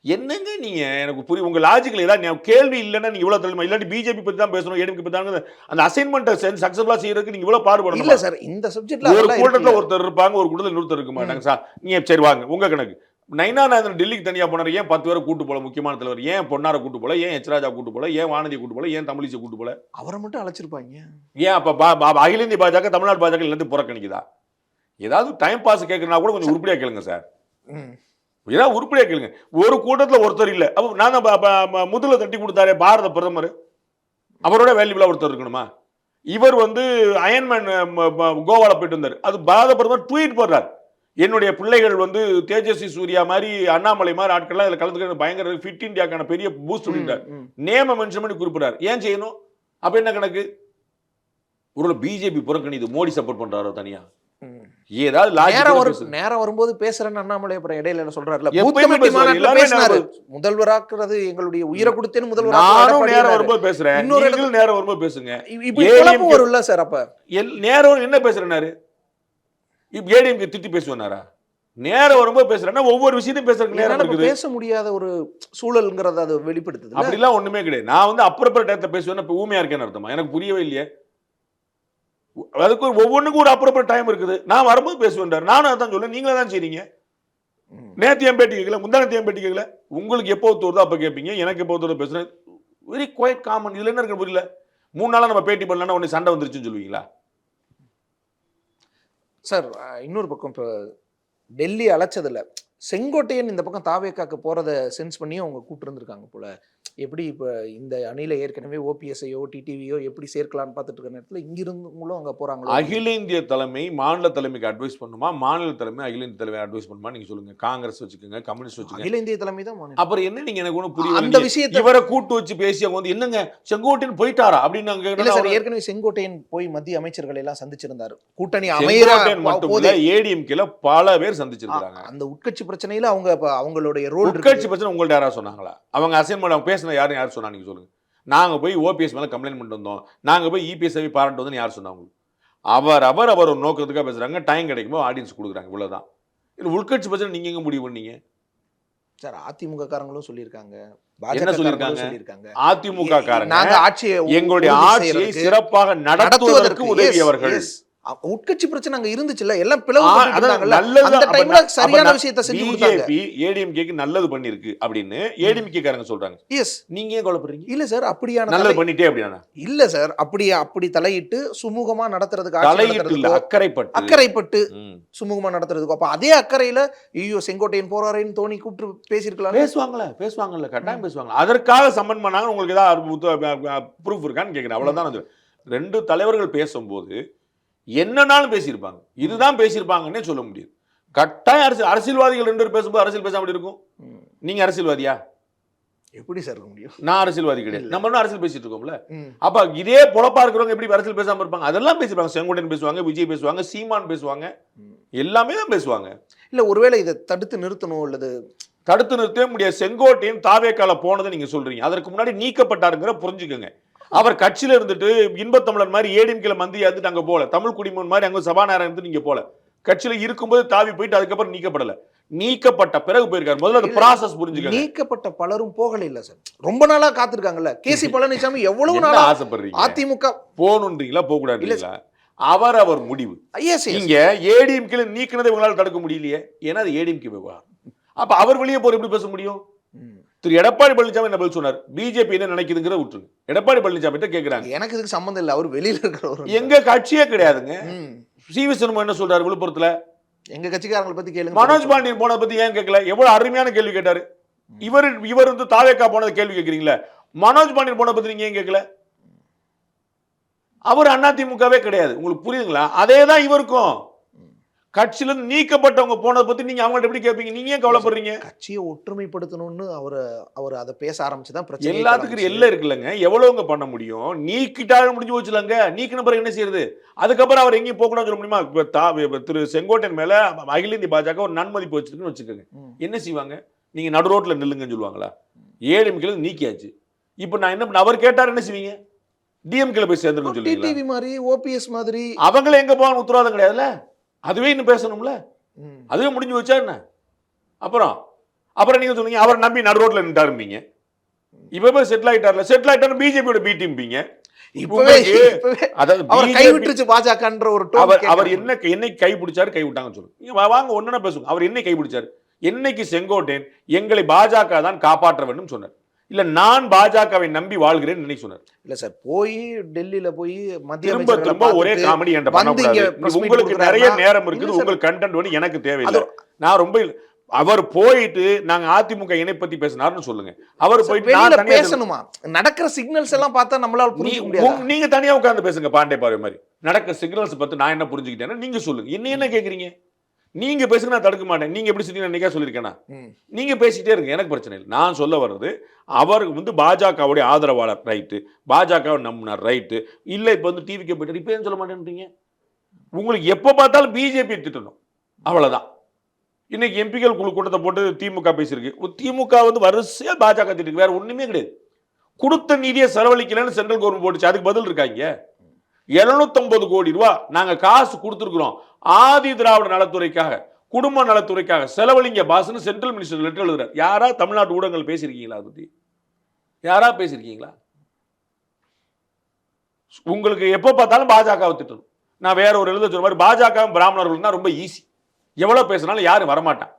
என்னங்க நீங்க எனக்கு புரியும் உங்க லாஜிக்கல் ஏதாவது கேள்வி இல்லைன்னா நீங்க இவ்வளவு தலைமை இல்லாட்டி பிஜேபி பத்தி தான் பேசணும் ஏடிஎம்கே பத்தி தான் அந்த அசைன்மெண்ட் சக்சஸ்ஃபுல்லா செய்யறதுக்கு நீங்க இவ்வளவு பாடுபடணும் இல்ல சார் இந்த சப்ஜெக்ட்ல ஒரு கூட்டத்துல ஒருத்தர் இருப்பாங்க ஒரு கூட்டத்துல இன்னொருத்தர் இருக்க மாட்டாங்க சார் நீங்க சரி வாங்க உங்க கணக்கு நயினாநாதன் டெல்லிக்கு தனியா போனார் ஏன் 10 பேரை கூட்டு போல முக்கியமான தலைவர் ஏன் பொன்னாரை கூட்டு போல ஏன் எச்ராஜா கூட்டு போல ஏன் வானதியை கூட்டு போல ஏன் தமிழிசை கூட்டு போல அவரை மட்டும் அழைச்சிருப்பாங்க ஏன் அப்ப அகில இந்திய பாஜக தமிழ்நாடு பாஜக எல்லாத்தையும் புறக்கணிக்குதா ஏதாவது டைம் பாஸ் கேட்கறனா கூட கொஞ்சம் உருப்படியா கேளுங்க சார் ஏதாவது உருப்படியா கேளுங்க ஒரு கூட்டத்துல ஒருத்தர் இல்ல அப்ப நான் முதல்ல தட்டி கொடுத்தாரு பாரத பிரதமர் அவரோட வேல்யூபிளா ஒருத்தர் இருக்கணுமா இவர் அயன்மேன் கோவால போயிட்டு வந்தார் அது பாரத பிரதமர் ட்வீட் போடுறாரு என்னுடைய பிள்ளைகள் தேஜஸ்வி சூர்யா மாதிரி அண்ணாமலை மாதிரி ஆட்கள்லாம் இதுல கலந்துக்கிறது பயங்கர ஃபிட் இந்தியாக்கான பெரிய பூஸ்ட் அப்படின்றார் நேம மென்ஷன் பண்ணி குறிப்பிடார் ஏன் செய்யணும் அப்ப என்ன கணக்கு ஒரு பிஜேபி புறக்கணிது மோடி சப்போர்ட் பண்றாரோ தனியா ஏதாவது நேரம் வரும்போது பேசுறேன்னு அண்ணாமலை அப்புறம் இடையில சொல்றாருல முதல்வராக்குறது எங்களுடைய உயிரை கொடுத்தேன்னு முதல்வர் நேரம் வரும்போது பேசுறேன் இன்னொரு நேரம் வரும்போது பேசுங்க வரும்ல சார் அப்ப நேரம் என்ன பேசுறேன்னாரு ஏடிஎம்கே திட்டி பேசுவாரா நேரம் வரும்போது பேசுறேன்னா ஒவ்வொரு விஷயத்தையும் பேசுறதுக்கு நேரம் இருக்குது பேச முடியாத ஒரு சூழல்ங்கிறத அது வெளிப்படுத்துது அப்படிலாம் ஒண்ணுமே கிடையாது நான் அப்புறம் டயத்தை பேசுவேன் இப்ப ஊமையா இருக்கேன்னு அர்த்தமா எனக்கு புரியவே இல்லையே அதுக்கு ஒவ்வொன்றுக்கும் ஒரு அப்புறம் டைம் இருக்குது நான் வரும்போது பேசுவேன் நானும் அதான் சொல்ல நீங்களே தான் செய்றீங்க நேத்து ஏன் பேட்டி கேட்கல முந்தானத்து ஏன் பேட்டி கேட்கல உங்களுக்கு எப்போ தோறுதோ அப்ப கேட்பீங்க எனக்கு எப்போ தோறுதோ பேசுறேன் வெரி குவைட் காமன் இதுல என்ன இருக்கு புரியல 3 நாளா நம்ம பேட்டி பண்ணலன்னா உடனே சண்டை வந்துருச்சுன்னு சொல்லுவீங்களா சார் இன்னொரு பக்கம் இப்போ டெல்லி அழைச்சதில்ல செங்கோட்டையன் இந்த பக்கம் தாவேக்காக்கு போறதை சென்ஸ் பண்ணி அவங்க கூப்பிட்டு இருந்திருக்காங்க போல எப்படி இப்போ இந்த அணியில ஏற்கனவே ஓபிஎஸ்ஐயோ டிடிவியோ எப்படி சேர்க்கலான்னு பார்த்துட்டு இருக்க நேரத்தில் இங்கிருந்துங்களும் அங்கே போறாங்களோ அகில இந்திய தலைமை மாநில தலைமைக்கு அட்வைஸ் பண்ணுமா மாநில தலைமை அகில இந்திய தலைமை அட்வைஸ் பண்ணுமா நீங்க சொல்லுங்க காங்கிரஸ் வச்சுக்கோங்க கம்யூனிஸ்ட் வச்சுக்கோங்க அகில இந்திய தலைமை தான் அப்புறம் என்ன நீங்க எனக்கு ஒன்றும் புரியல அந்த விஷயத்தை இவரை கூட்டு வச்சு பேசி அவங்க என்னங்க செங்கோட்டையன் போயிட்டாரா அப்படின்னு ஏற்கனவே செங்கோட்டையன் போய் மத்திய அமைச்சர்களை எல்லாம் சந்திச்சிருந்தாரு கூட்டணி அமைச்சர் ஏடிஎம்கேல பல பேர் சந்திச்சிருக்காங்க அந்த உட்கட்சி பிரச்சனையில அவங்களுடைய ரோல் உட்கட்சி பிரச்சனை உங்கள்ட்ட யாராவது சொன்னாங்களா அவங்க அசைன்மெண்ட் அவங்க பேசின யாரும் சொன்னா நீங்க சொல்லுங்க நாங்க போய் ஓபிஎஸ் மேல கம்ப்ளைண்ட் பண்ணிட்டு வந்தோம் நாங்க போய் இபிஎஸ் பாராட்டு வந்து யார் சொன்னாங்க அவர் ஒரு நோக்கத்துக்காக பேசுறாங்க டைம் கிடைக்கும்போது ஆடியன்ஸ் கொடுக்குறாங்க இவ்வளவுதான் இது உள்கட்சி பிரச்சனை நீங்க எங்க முடிவு பண்ணீங்க சார் அதிமுக காரங்களும் சொல்லியிருக்காங்க என்ன சொல்லியிருக்காங்க அதிமுக காரங்க எங்களுடைய ஆட்சியை சிறப்பாக நடத்துவதற்கு உதவியவர்கள் உட்கட்சி பிரச்சனை அங்க இருந்துச்சுல எல்லாம் பிளவு அந்த டைம்ல சரியான விஷயத்தை செஞ்சு கொடுத்தாங்க ஏடிஎம்கேக்கு நல்லது பண்ணிருக்கு அப்படினு ஏடிஎம்கே காரங்க சொல்றாங்க எஸ் நீங்க ஏன் கொலப்படுறீங்க இல்ல சார் அப்படியான நல்லது பண்ணிட்டே அப்படினா இல்ல சார் அப்படி தலையிட்டு சுமூகமா நடத்துறதுக்கு தலையிட்டு இல்ல அக்கறைப்பட்டு சுமூகமா நடத்துறதுக்கு அப்ப அதே அக்கறையில ஐயோ செங்கோட்டையன் போறாரேன்னு தோனி கூப்பிட்டு பேசியிருக்கலாம் பேசுவாங்கல்ல கட்டாயம் பேசுவாங்க அதற்காக சம்மன் பண்ணாங்க உங்களுக்கு ஏதாவது ப்ரூஃப் இருக்கான்னு கேக்குறேன் அவ்வளவுதான் ரெண்டு தலைவர்கள் பேசும்போது என்னன்னாலும் பேசியிருப்பாங்க இதுதான் பேசியிருப்பாங்கன்னே சொல்ல முடியாது கட்டாயம் அரசியல்வாதிகள் 2 பேர் பேசும்போது அரசியல் பேசாம இருக்கும் நீங்க அரசியல்வாதியா எப்படி சார் இருக்க முடியும் நான் அரசியல்வாதி கிடையாது நம்ம அரசியல் பேசிட்டு இருக்கோம்ல அப்ப இதே பொழப்பா இருக்கிறவங்க எப்படி அரசியல் பேசாம இருப்பாங்க அதெல்லாம் பேசிருப்பாங்க செங்கோட்டையன் பேசுவாங்க விஜய் பேசுவாங்க சீமான் பேசுவாங்க எல்லாமே தான் பேசுவாங்க இல்ல ஒருவேளை இதை தடுத்து நிறுத்தணும் அல்லது தடுத்து நிறுத்தவே முடியாது செங்கோட்டையன் தாவேக்கால போனதை நீங்க சொல்றீங்க அதற்கு முன்னாடி நீக்கப்பட்டாருங்கிற புரிஞ்சுக்கோங்க அவர் கட்சியில இருந்துட்டு இன்பத்தமிழர் மாதிரி ஏடிஎம்கேல மந்திரியா இருந்துட்டு அங்க போல தமிழ் குடிமகன் மாதிரி அங்க சபாநாயகர் இருந்து நீங்க போல கட்சியில இருக்கும்போது தாவி போயிட்டு அதுக்கப்புறம் நீக்கப்படல நீக்கப்பட்ட பிறகு போயிருக்காரு முதல்ல அந்த ப்ராசஸ் புரிஞ்சுக்க நீக்கப்பட்ட பலரும் போகல இல்ல சார் ரொம்ப நாளா காத்திருக்காங்கல்ல கேசி பழனிசாமி எவ்வளவு நாளா ஆசைப்படுறீங்க அதிமுக போகணுன்றீங்களா போக கூடாது அவர் முடிவு இங்க ஏடிஎம்கேல நீக்கினதை உங்களால தடுக்க முடியலையே ஏன்னா அது ஏடிஎம்கே விவகாரம் அப்ப அவர் வெளியே போற எப்படி பேச முடியும் திரு எடப்பாடி பழனிசாமி என்ன பதில் சொன்னார் பிஜேபி என்ன நினைக்குதுங்கிற விட்டுருங்க எடப்பாடி பழனிசாமி கேக்குறாங்க எனக்கு இதுக்கு சம்பந்தம் இல்ல அவர் வெளியில இருக்கிறவர் எங்க கட்சியே கிடையாதுங்க சிவி சண்முகம் என்ன சொல்றாரு விழுப்புரத்துல எங்க கட்சிக்காரங்களை பத்தி கேளுங்க மனோஜ் பாண்டியன் போனதை பத்தி ஏன் கேட்கல எவ்வளவு அருமையான கேள்வி கேட்டாரு இவர் தாவேக்கா போனதை கேள்வி கேட்கறீங்களா மனோஜ் பாண்டியன் போனதை பத்தி நீங்க ஏன் கேட்கல அவர் அதிமுகவே கிடையாது உங்களுக்கு புரியுதுங்களா அதேதான் இவருக்கும் கட்சியில இருந்து நீக்கப்பட்டவங்க போனதை பத்தி நீங்க அவங்கள்ட்ட எப்படி கேட்பீங்க நீங்க ஏன் கவலைப்படுறீங்க கட்சியை ஒற்றுமைப்படுத்தணும்னு அவர் அதை பேச ஆரம்பிச்சுதான் பிரச்சனை எல்லாத்துக்கும் எல்லாம் இருக்குல்லங்க எவ்வளவுங்க பண்ண முடியும் நீக்கிட்டாலும் முடிஞ்சு போச்சுலங்க நீக்கின பிறகு என்ன செய்யறது அதுக்கப்புறம் அவர் எங்கேயும் போக கூடாதுன்னு சொல்ல முடியுமா திரு செங்கோட்டையன் மேல அகில இந்திய பாஜக ஒரு நன்மதிப்பு வச்சிருக்குன்னு வச்சுக்கோங்க என்ன செய்வாங்க நீங்க நடு ரோட்ல நில்லுங்கன்னு சொல்லுவாங்களா ஏடிஎம்கேல நீக்கியாச்சு இப்ப நான் என்ன அவர் கேட்டார் என்ன செய்வீங்க டிஎம்கேல போய் சேர்ந்துருன்னு சொல்லுவீங்களா டிடிவி மாதிரி ஓபிஎஸ் மாதிரி அவங்கள எங்க போவான்னு உத்தரவாதம் கிடையாதுல்ல அதுவே இன்னும் பேசணும்ல அதுவே முடிஞ்சு வச்சா என்ன அப்புறம் அப்புறம் நீங்க சொன்னீங்க அவரை நம்பி நடு ரோட்ல நின்றாரும்பீங்க. இப்ப போய் செட்டில் ஆயிட்டாரு பிஜேபியோட பி டீம்பீங்க. இப்பவே அவர் கைவிட்டுருச்சு பாஜகன்ற ஒரு அவர் என்னை கைப்பிடிச்சாரு கைவிட்டாங்கன்னு சொல்லுங்க. நீங்க வாங்க ஒன்னா பேசுங்க. அவர் என்னை கைப்பிடிச்சாரு? என்னைக்கு செங்கோட்டையன் எங்களை பாஜக தான் காப்பாற்ற வேண்டும் சொன்னார், இல்ல நான் பாஜகவை நம்பி வாழ்கிறேன் இன்னைக்கு சொன்னார். இல்ல சார், போய் டெல்லியில போய் மத்திய திரும்ப ஒரே காமெடி என்ற உங்களுக்கு நிறைய நேரம் இருக்குது. உங்களுக்கு கண்டென்ட் வந்து எனக்கு தேவையில்லை. நான் ரொம்ப அவர் போயிட்டு நாங்க அதிமுக இணை பத்தி பேசினார்னு சொல்லுங்க. அவர் போயிட்டு பேசணுமா? நடக்கிற சிக்னல்ஸ் எல்லாம் பார்த்தா நம்மளால புரிஞ்சுக்க முடியாது. நீங்க தனியா உட்கார்ந்து பேசுங்க. பாண்டே பார்வை மாதிரி நடக்கிற சிக்னல்ஸ் பத்தி நான் என்ன புரிஞ்சுக்கிட்டேன்னா நீங்க சொல்லுங்க. என்ன கேக்குறீங்க? நீங்க பேசுங்க, நான் தடுக்க மாட்டேன். நீங்க எப்படி சொல்லி நினைக்க சொல்லியிருக்கேனா? நீங்க பேசிட்டே இருங்க, எனக்கு பிரச்சனை இல்லை. நான் சொல்ல வர்றது அவர் வந்து பாஜகவுடைய ஆதரவாளர் ரைட்டு, பாஜகவை நம்பினார் ரைட்டு. இல்ல இப்ப வந்து டிவிக்கு போயிட்டு இப்ப ஏன் சொல்ல மாட்டேன்றீங்க? உங்களுக்கு எப்ப பார்த்தாலும் பிஜேபி திட்டணும், அவ்வளவுதான். இன்னைக்கு எம்பிக்கள் குழு கூட்டத்தை போட்டு திமுக பேசியிருக்கு. திமுக வந்து வரிசையா பாஜக திட்டு, வேற ஒண்ணுமே கிடையாது. கொடுத்த நிதியை செலவழிக்கலன்னு சென்ட்ரல் கவர்மெண்ட் போட்டுச்சு. அதுக்கு பதில் இருக்காங்க 750 கோடி ரூபாய் நாங்க காசு கொடுத்துருக்கிறோம் ஆதி திராவிட நலத்துறைக்காக, குடும்ப நலத்துறைக்காக செலவழிங்க பாஸ்னு சென்ட்ரல் மினிஸ்டர் லெட்டர் எழுதுறாரு. யாரா தமிழ்நாட்டு ஊடகங்கள் பேசியிருக்கீங்களா? அதை பத்தி யாரா பேசியிருக்கீங்களா? உங்களுக்கு எப்ப பார்த்தாலும் பாஜகவை திட்டணும். நான் வேற ஒரு எழுத சொன்ன மாதிரி பாஜக பிராமணர்கள் தான் ரொம்ப ஈஸி. எவ்வளவு பேசினாலும் யாரும் வரமாட்டான்.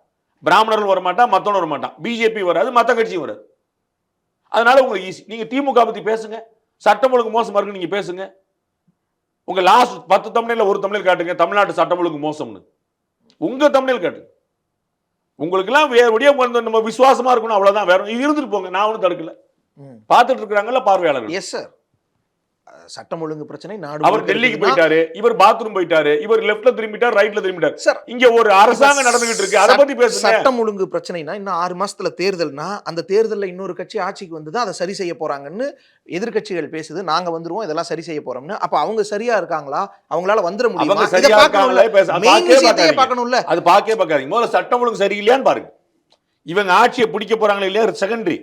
பிராமணர்கள் வரமாட்டான், மத்தவங்க வரமாட்டான். பிஜேபி வராது, மத்த கட்சியும் வராது. அதனால உங்களுக்கு ஈஸி. நீங்க திமுக பத்தி பேசுங்க, சட்டம் ஒழுங்கு மோசமா இருக்கு நீங்க பேசுங்க. உங்க லாஸ்ட் 10 தமிழ்ல ஒரு தமிழ் காட்டுங்க தமிழ்நாட்டு சட்டம் ஒழுங்கு மோசம்னு. உங்க தமிழ் காட்டுங்க. உங்களுக்கு எல்லாம் வேற வழியா நம்ம விசுவாசமா இருக்கணும், அவ்வளவுதான். வேற இருந்துட்டு போங்க, நான் ஒன்றும் தடுக்கல. பார்த்துட்டு இருக்கிறாங்கல்ல பார்வையாளர்கள். எஸ் சார், சட்டம் ஒழுங்கு பிரச்சனை நாடு. அவர் டெல்லிக்கு போயிட்டாரு, இவர் பாத்ரூம் போயிட்டாரு, இவர் லெஃப்ட்ல திரும்பிட்டார், ரைட்ல திரும்பிட்டார். சார், இங்க ஒரு அரசாங்கம் நடந்துகிட்டு இருக்கு, அதை பத்தி பேசுங்க. சட்டம் ஒழுங்கு பிரச்சனைனா இன்னும் 6 மாசத்துல தேர்தல்னா அந்த தேர்தல்ல இன்னொரு கட்சி ஆட்சிக்கு வந்து அதை சரி செய்ய போறாங்கன்னு எதிர்க்கட்சிகள் பேசுது. நாங்க வந்துருவோம், இதெல்லாம் சரி செய்ய போறோம்னு. அப்ப அவங்க சரியா இருக்காங்களா? அவங்களால வந்துட முடியுமா? சரியா இருக்காங்களே பார்க்கணும்ல. அது பார்க்கவே பார்க்காதீங்க. முதல்ல சட்டம் ஒழுங்கு சரியில்லையான்னு பாருங்க. இவங்க ஆட்சியை பிடிக்க போறாங்களா இல்லையா செகண்டரி.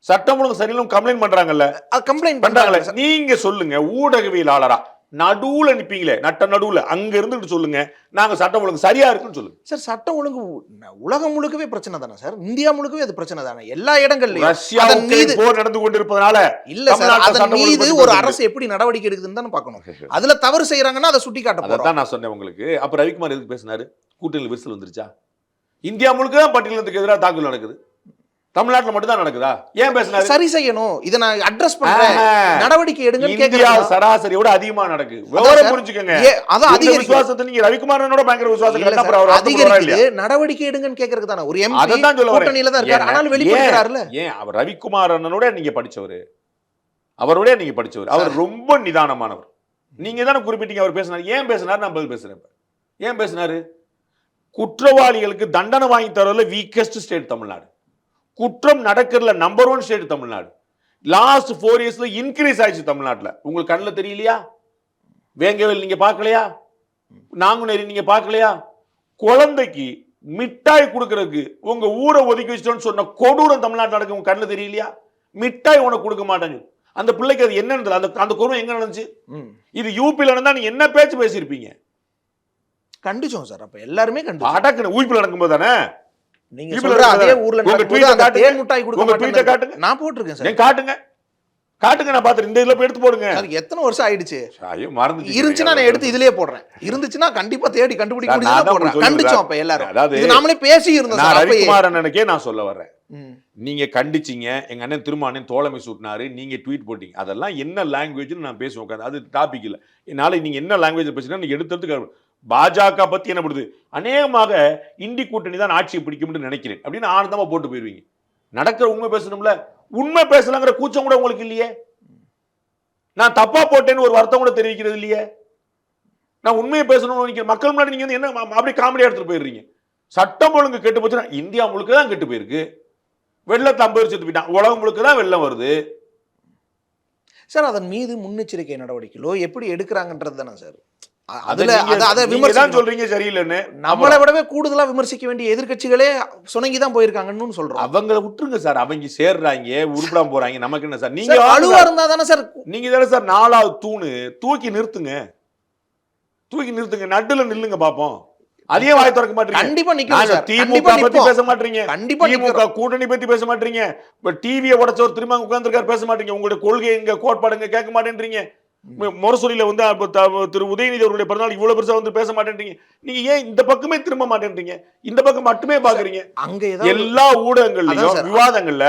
சட்டம் ஒழுங்கு சரியில்லைன்னு கம்ப்ளைண்ட் பண்றாங்கல்ல, கம்ப்ளைண்ட் பண்றாங்களே. நீங்க சொல்லுங்க, ஊடகவியலாளரா நடுவுல நிப்பீங்களே, நட்ட நடுவுல அங்க இருந்துட்டு சொல்லுங்க, நாங்க சட்டம் ஒழுங்கு சரியா இருக்குன்னு சொல்லுங்க. சார், சட்டம் ஒழுங்கு உலகம் முழுக்கவே பிரச்சனை தானே சார்? இந்தியா முழுக்கவே அது பிரச்சனை தானே? எல்லா இடங்கள்லயும் ரஷ்யா போர் நடந்து கொண்டிருப்பதனால இல்ல சார், அதன் மீது ஒரு அரசு எப்படி நடவடிக்கை எடுக்குதுன்னு தானே பார்க்கணும். அதுல தவறு செய்யறாங்கன்னா அதை சுட்டி காட்ட போறோம். அதான் நான் சொன்னேன் உங்களுக்கு. அப்ப ரவிக்குமார் எதுக்கு பேசினாரு? கூட்டணியில் விரிசல் வந்துருச்சா? இந்தியா முழுக்க தான் பட்டியலுக்கு எதிராக தாக்குதல் நடக்குது, தமிழ்நாட்டில் மட்டும் தான் நடக்குதா? ஏன் பேசினாரு? சரி செய்யணும், இதை நான் அட்ரஸ் பண்றேன், நடவடிக்கை எடுங்க. இந்தியா சராசரியோட அதிகமா நடக்கு. விவரம் புரிஞ்சுக்கங்க. அதான் அதிக விசுவாசத்தை நீங்க ரவிக்குமாரனோட பயங்கர விசுவாசம் அதிகரிக்குது. நடவடிக்கை எடுங்கன்னு கேக்குறதுக்கு தானே ஒரு எம்பி அதான் சொல்ல வரேன். கூட்டணியில தான் இருக்காரு, ஆனால் வெளிப்படுறாருல. ஏன் அவர் ரவிக்குமாரனோட நீங்க படிச்சவரு, அவரோட நீங்க படிச்சவர், அவர் ரொம்ப நிதானமானவர். நீங்க தானே குறிப்பிட்டீங்க அவர் பேசினார். ஏன் பேசினார்? நான் பதில் பேசுறேன். ஏன் பேசினாரு? குற்றவாளிகளுக்கு தண்டனை வாங்கி தரதுல வீக்கஸ்ட் ஸ்டேட் தமிழ்நாடு, குற்றம் நடக்கிறதுல நம்பர் 1 ஸ்டேட் தமிழ்நாடு. லாஸ்ட் 4 இயர்ஸ்ல இன்க்ரீஸ் ஆயிடுச்சு தமிழ்நாட்டில். உங்களுக்கு கண்ணில் தெரியலையா? வேங்கவேல் நீங்க பார்க்கலையா? நாங்குநேரி நீங்க பார்க்கலையா? குழந்தைக்கு மிட்டாய் கொடுக்கறதுக்கு உங்க ஊரை ஒதுக்கி வச்சிட்டோன்னு சொன்ன கொடூரம் தமிழ்நாட்டில் நடக்கும். உங்க கண்ணில் தெரியலையா? மிட்டாய் உனக்கு கொடுக்க மாட்டாங்க. அந்த பிள்ளைக்கு அது என்ன நடந்தது? அந்த கொடூரம் எங்க நடந்துச்சு? இது யூபியில் நடந்தா நீங்க என்ன பேச்சு பேசியிருப்பீங்க? கண்டிச்சோம் சார். அப்ப எல்லாருமே கண்டிச்சோம். அடக்குன ஊபியில் நடக்கும்போது தானே நீங்க சொல்ற அதே ஊர்ல தேன் மிட்டாய் கொடுக்க மாட்டேங்க. நான் போட்டுருக்கேன் சார். காட்டுங்க காட்டுங்க, நான் பாத்துறேன். இந்த இதுல எடுத்து போடுங்க. எத்தனை வருஷம் ஆயிடுச்சு? ஐயோ மறந்துச்சு. இருந்துச்சுன்னா நான் எடுத்து இதுலயே போடுறேன். இருந்துச்சுன்னா கண்டிப்பா தேடி கண்டுபிடிக்க முடியும். கண்டிச்சோம் அப்ப எல்லாரும். அதாவது நாமளே பேசி இருந்தோம். நான் ரவிக்குமாரனுக்கே நான் சொல்ல வர்றேன். நீங்க கண்டிச்சீங்க, எங்க அண்ணன் திருமானன் தோழமை சூட்டினாரு, நீங்க ட்வீட் போட்டீங்க. அதெல்லாம் என்ன லாங்குவேஜ்னு நான் பேசுவேன் உட்காந்து. அது டாபிக் இல்ல. என்னால நீங்க என்ன லாங்குவேஜ் பேசினா நீங்க எடுத்து பாஜக பத்தி என்ன படுது, அநேகமாக இந்தி கூட்டணி தான் ஆட்சியை பிடிக்கும்னு நினைக்கிறேன் அப்படின்னு ஆனந்தமா போட்டு போயிருவீங்க. நடக்கிற உண்மை பேசணும்ல. உண்மை பேசலாங்கிற கூச்சம் கூட உங்களுக்கு இல்லையே. நான் தப்பா போட்டேன்னு ஒரு வருத்தம் கூட தெரிவிக்கிறது இல்லையே. நான் உண்மையை பேசணும்னு நினைக்கிறேன். மக்கள் முன்னாடி நீங்க என்ன அப்படி காமெடியா எடுத்துட்டு போயிடுறீங்க. சட்டம் ஒழுங்கு கெட்டு போச்சுன்னா இந்தியா முழுக்க தான் கெட்டு போயிருக்கு. வெள்ளத்தை 50 செத்து போயிட்டான், உலகம் முழுக்க தான் வெள்ளம் வருது சார். அதன் மீது முன்னெச்சரிக்கை நடவடிக்கைகளோ எப்படி எடுக்கிறாங்கன்றது தானே சார். சொல்றீங்க சரியில்லைன்னு. நம்மளை விடவே கூடுதலா விமர்சிக்க வேண்டிய எதிர்க்கட்சிகளே சுணங்கிதான் போயிருக்காங்கன்னு சொல்றோம். அவங்களை விட்டுருங்க சார். அவங்க சேர்றாங்க, உருப்படாம போறாங்க. நமக்கு என்ன சார்? நீங்க அழுவா இருந்தா தானே சார். நீங்க தானே சார் 4வது தூணு. தூக்கி நிறுத்துங்க, தூக்கி நிறுத்துங்க, நடுல நில்லுங்க பாப்போம். அதே வாய் திறக்க மாட்டீங்க. கண்டிப்பா நிக்கிறோம் நாங்க சார். திமுக கண்டிப்பா பத்தி நிப்போம். பேச மாட்டீங்க. கண்டிப்பா திமுக நிக்கிறோம். கூட்டணி பத்தி பேச மாட்டீங்க. இப்ப டிவியை உடைச்சவர் திரும்ப உட்கார்ந்திருக்காரு, பேச மாட்டீங்க. உங்களுடைய கொள்கை எங்க, கோட்பாடுங்க கேட்க மாட்டேன்றீங்க. முரசொலியில வந்து திரு உதயநிதி அவருடைய பிறந்தநாள் இவ்வளவு பெருசா வந்து பேச மாட்டேன்றீங்க. நீங்க ஏன் இந்த பக்கமே திரும்ப மாட்டேன்றீங்க? இந்த பக்கம் மட்டுமே பாக்குறீங்க. அங்க ஏதாவது எல்லா ஊடகங்கள்லயும் அதான் சார். விவாதங்கள்ல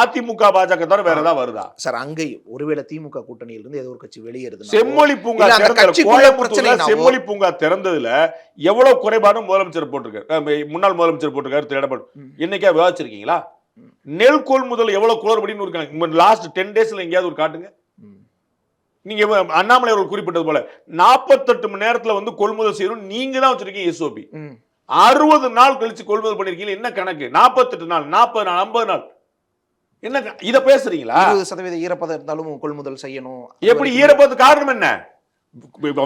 அதிமுக பாஜக தவிர வேற ஏதாவது வருதா? சார் அங்கே ஒருவேளை திமுக கூட்டணியில இருந்து ஏதோ ஒரு கட்சி வெளியேறுது, செம்மொழி பூங்கா இல்ல அந்த திறந்ததுல, கட்சிக்குள்ள கோயம்புத்தூர்ல பிரச்சனைனாவோ, செம்மொழி பூங்கா திறந்ததுல எவ்வளவு குறைபாடும் முதலமைச்சர் போட்டிருக்காரு, முன்னாள் முதலமைச்சர் போட்டிருக்காரு திரு எடப்பாடி. என்னைக்கா விவாதிச்சிருக்கீங்களா? நெல் கொள்முதல் எவ்வளவு குளறுபடின்னு இருக்காங்க. லாஸ்ட் 10 டேஸ்ல எங்கேயாவது ஒரு காட்டுங்க. நீங்க அண்ணாமலை அவர்கள் குறிப்பிட்டது போல 48 மணி நேரத்துல வந்து கொள்முதல் செய்யணும். நீங்க தான் வச்சிருக்கீங்க எஸ்ஓபி. 60 நாள் கழிச்சு கொள்முதல் பண்ணிருக்கீங்க. என்ன கணக்கு? 48 நாள், 40 நாள், 50 நாள். என்ன இத பேசுறீங்களா? 20% ஈரப்பதம் இருந்தாலும் கொள்முதல் செய்யணும். எப்படி ஈரப்பதம் காரணம் என்ன?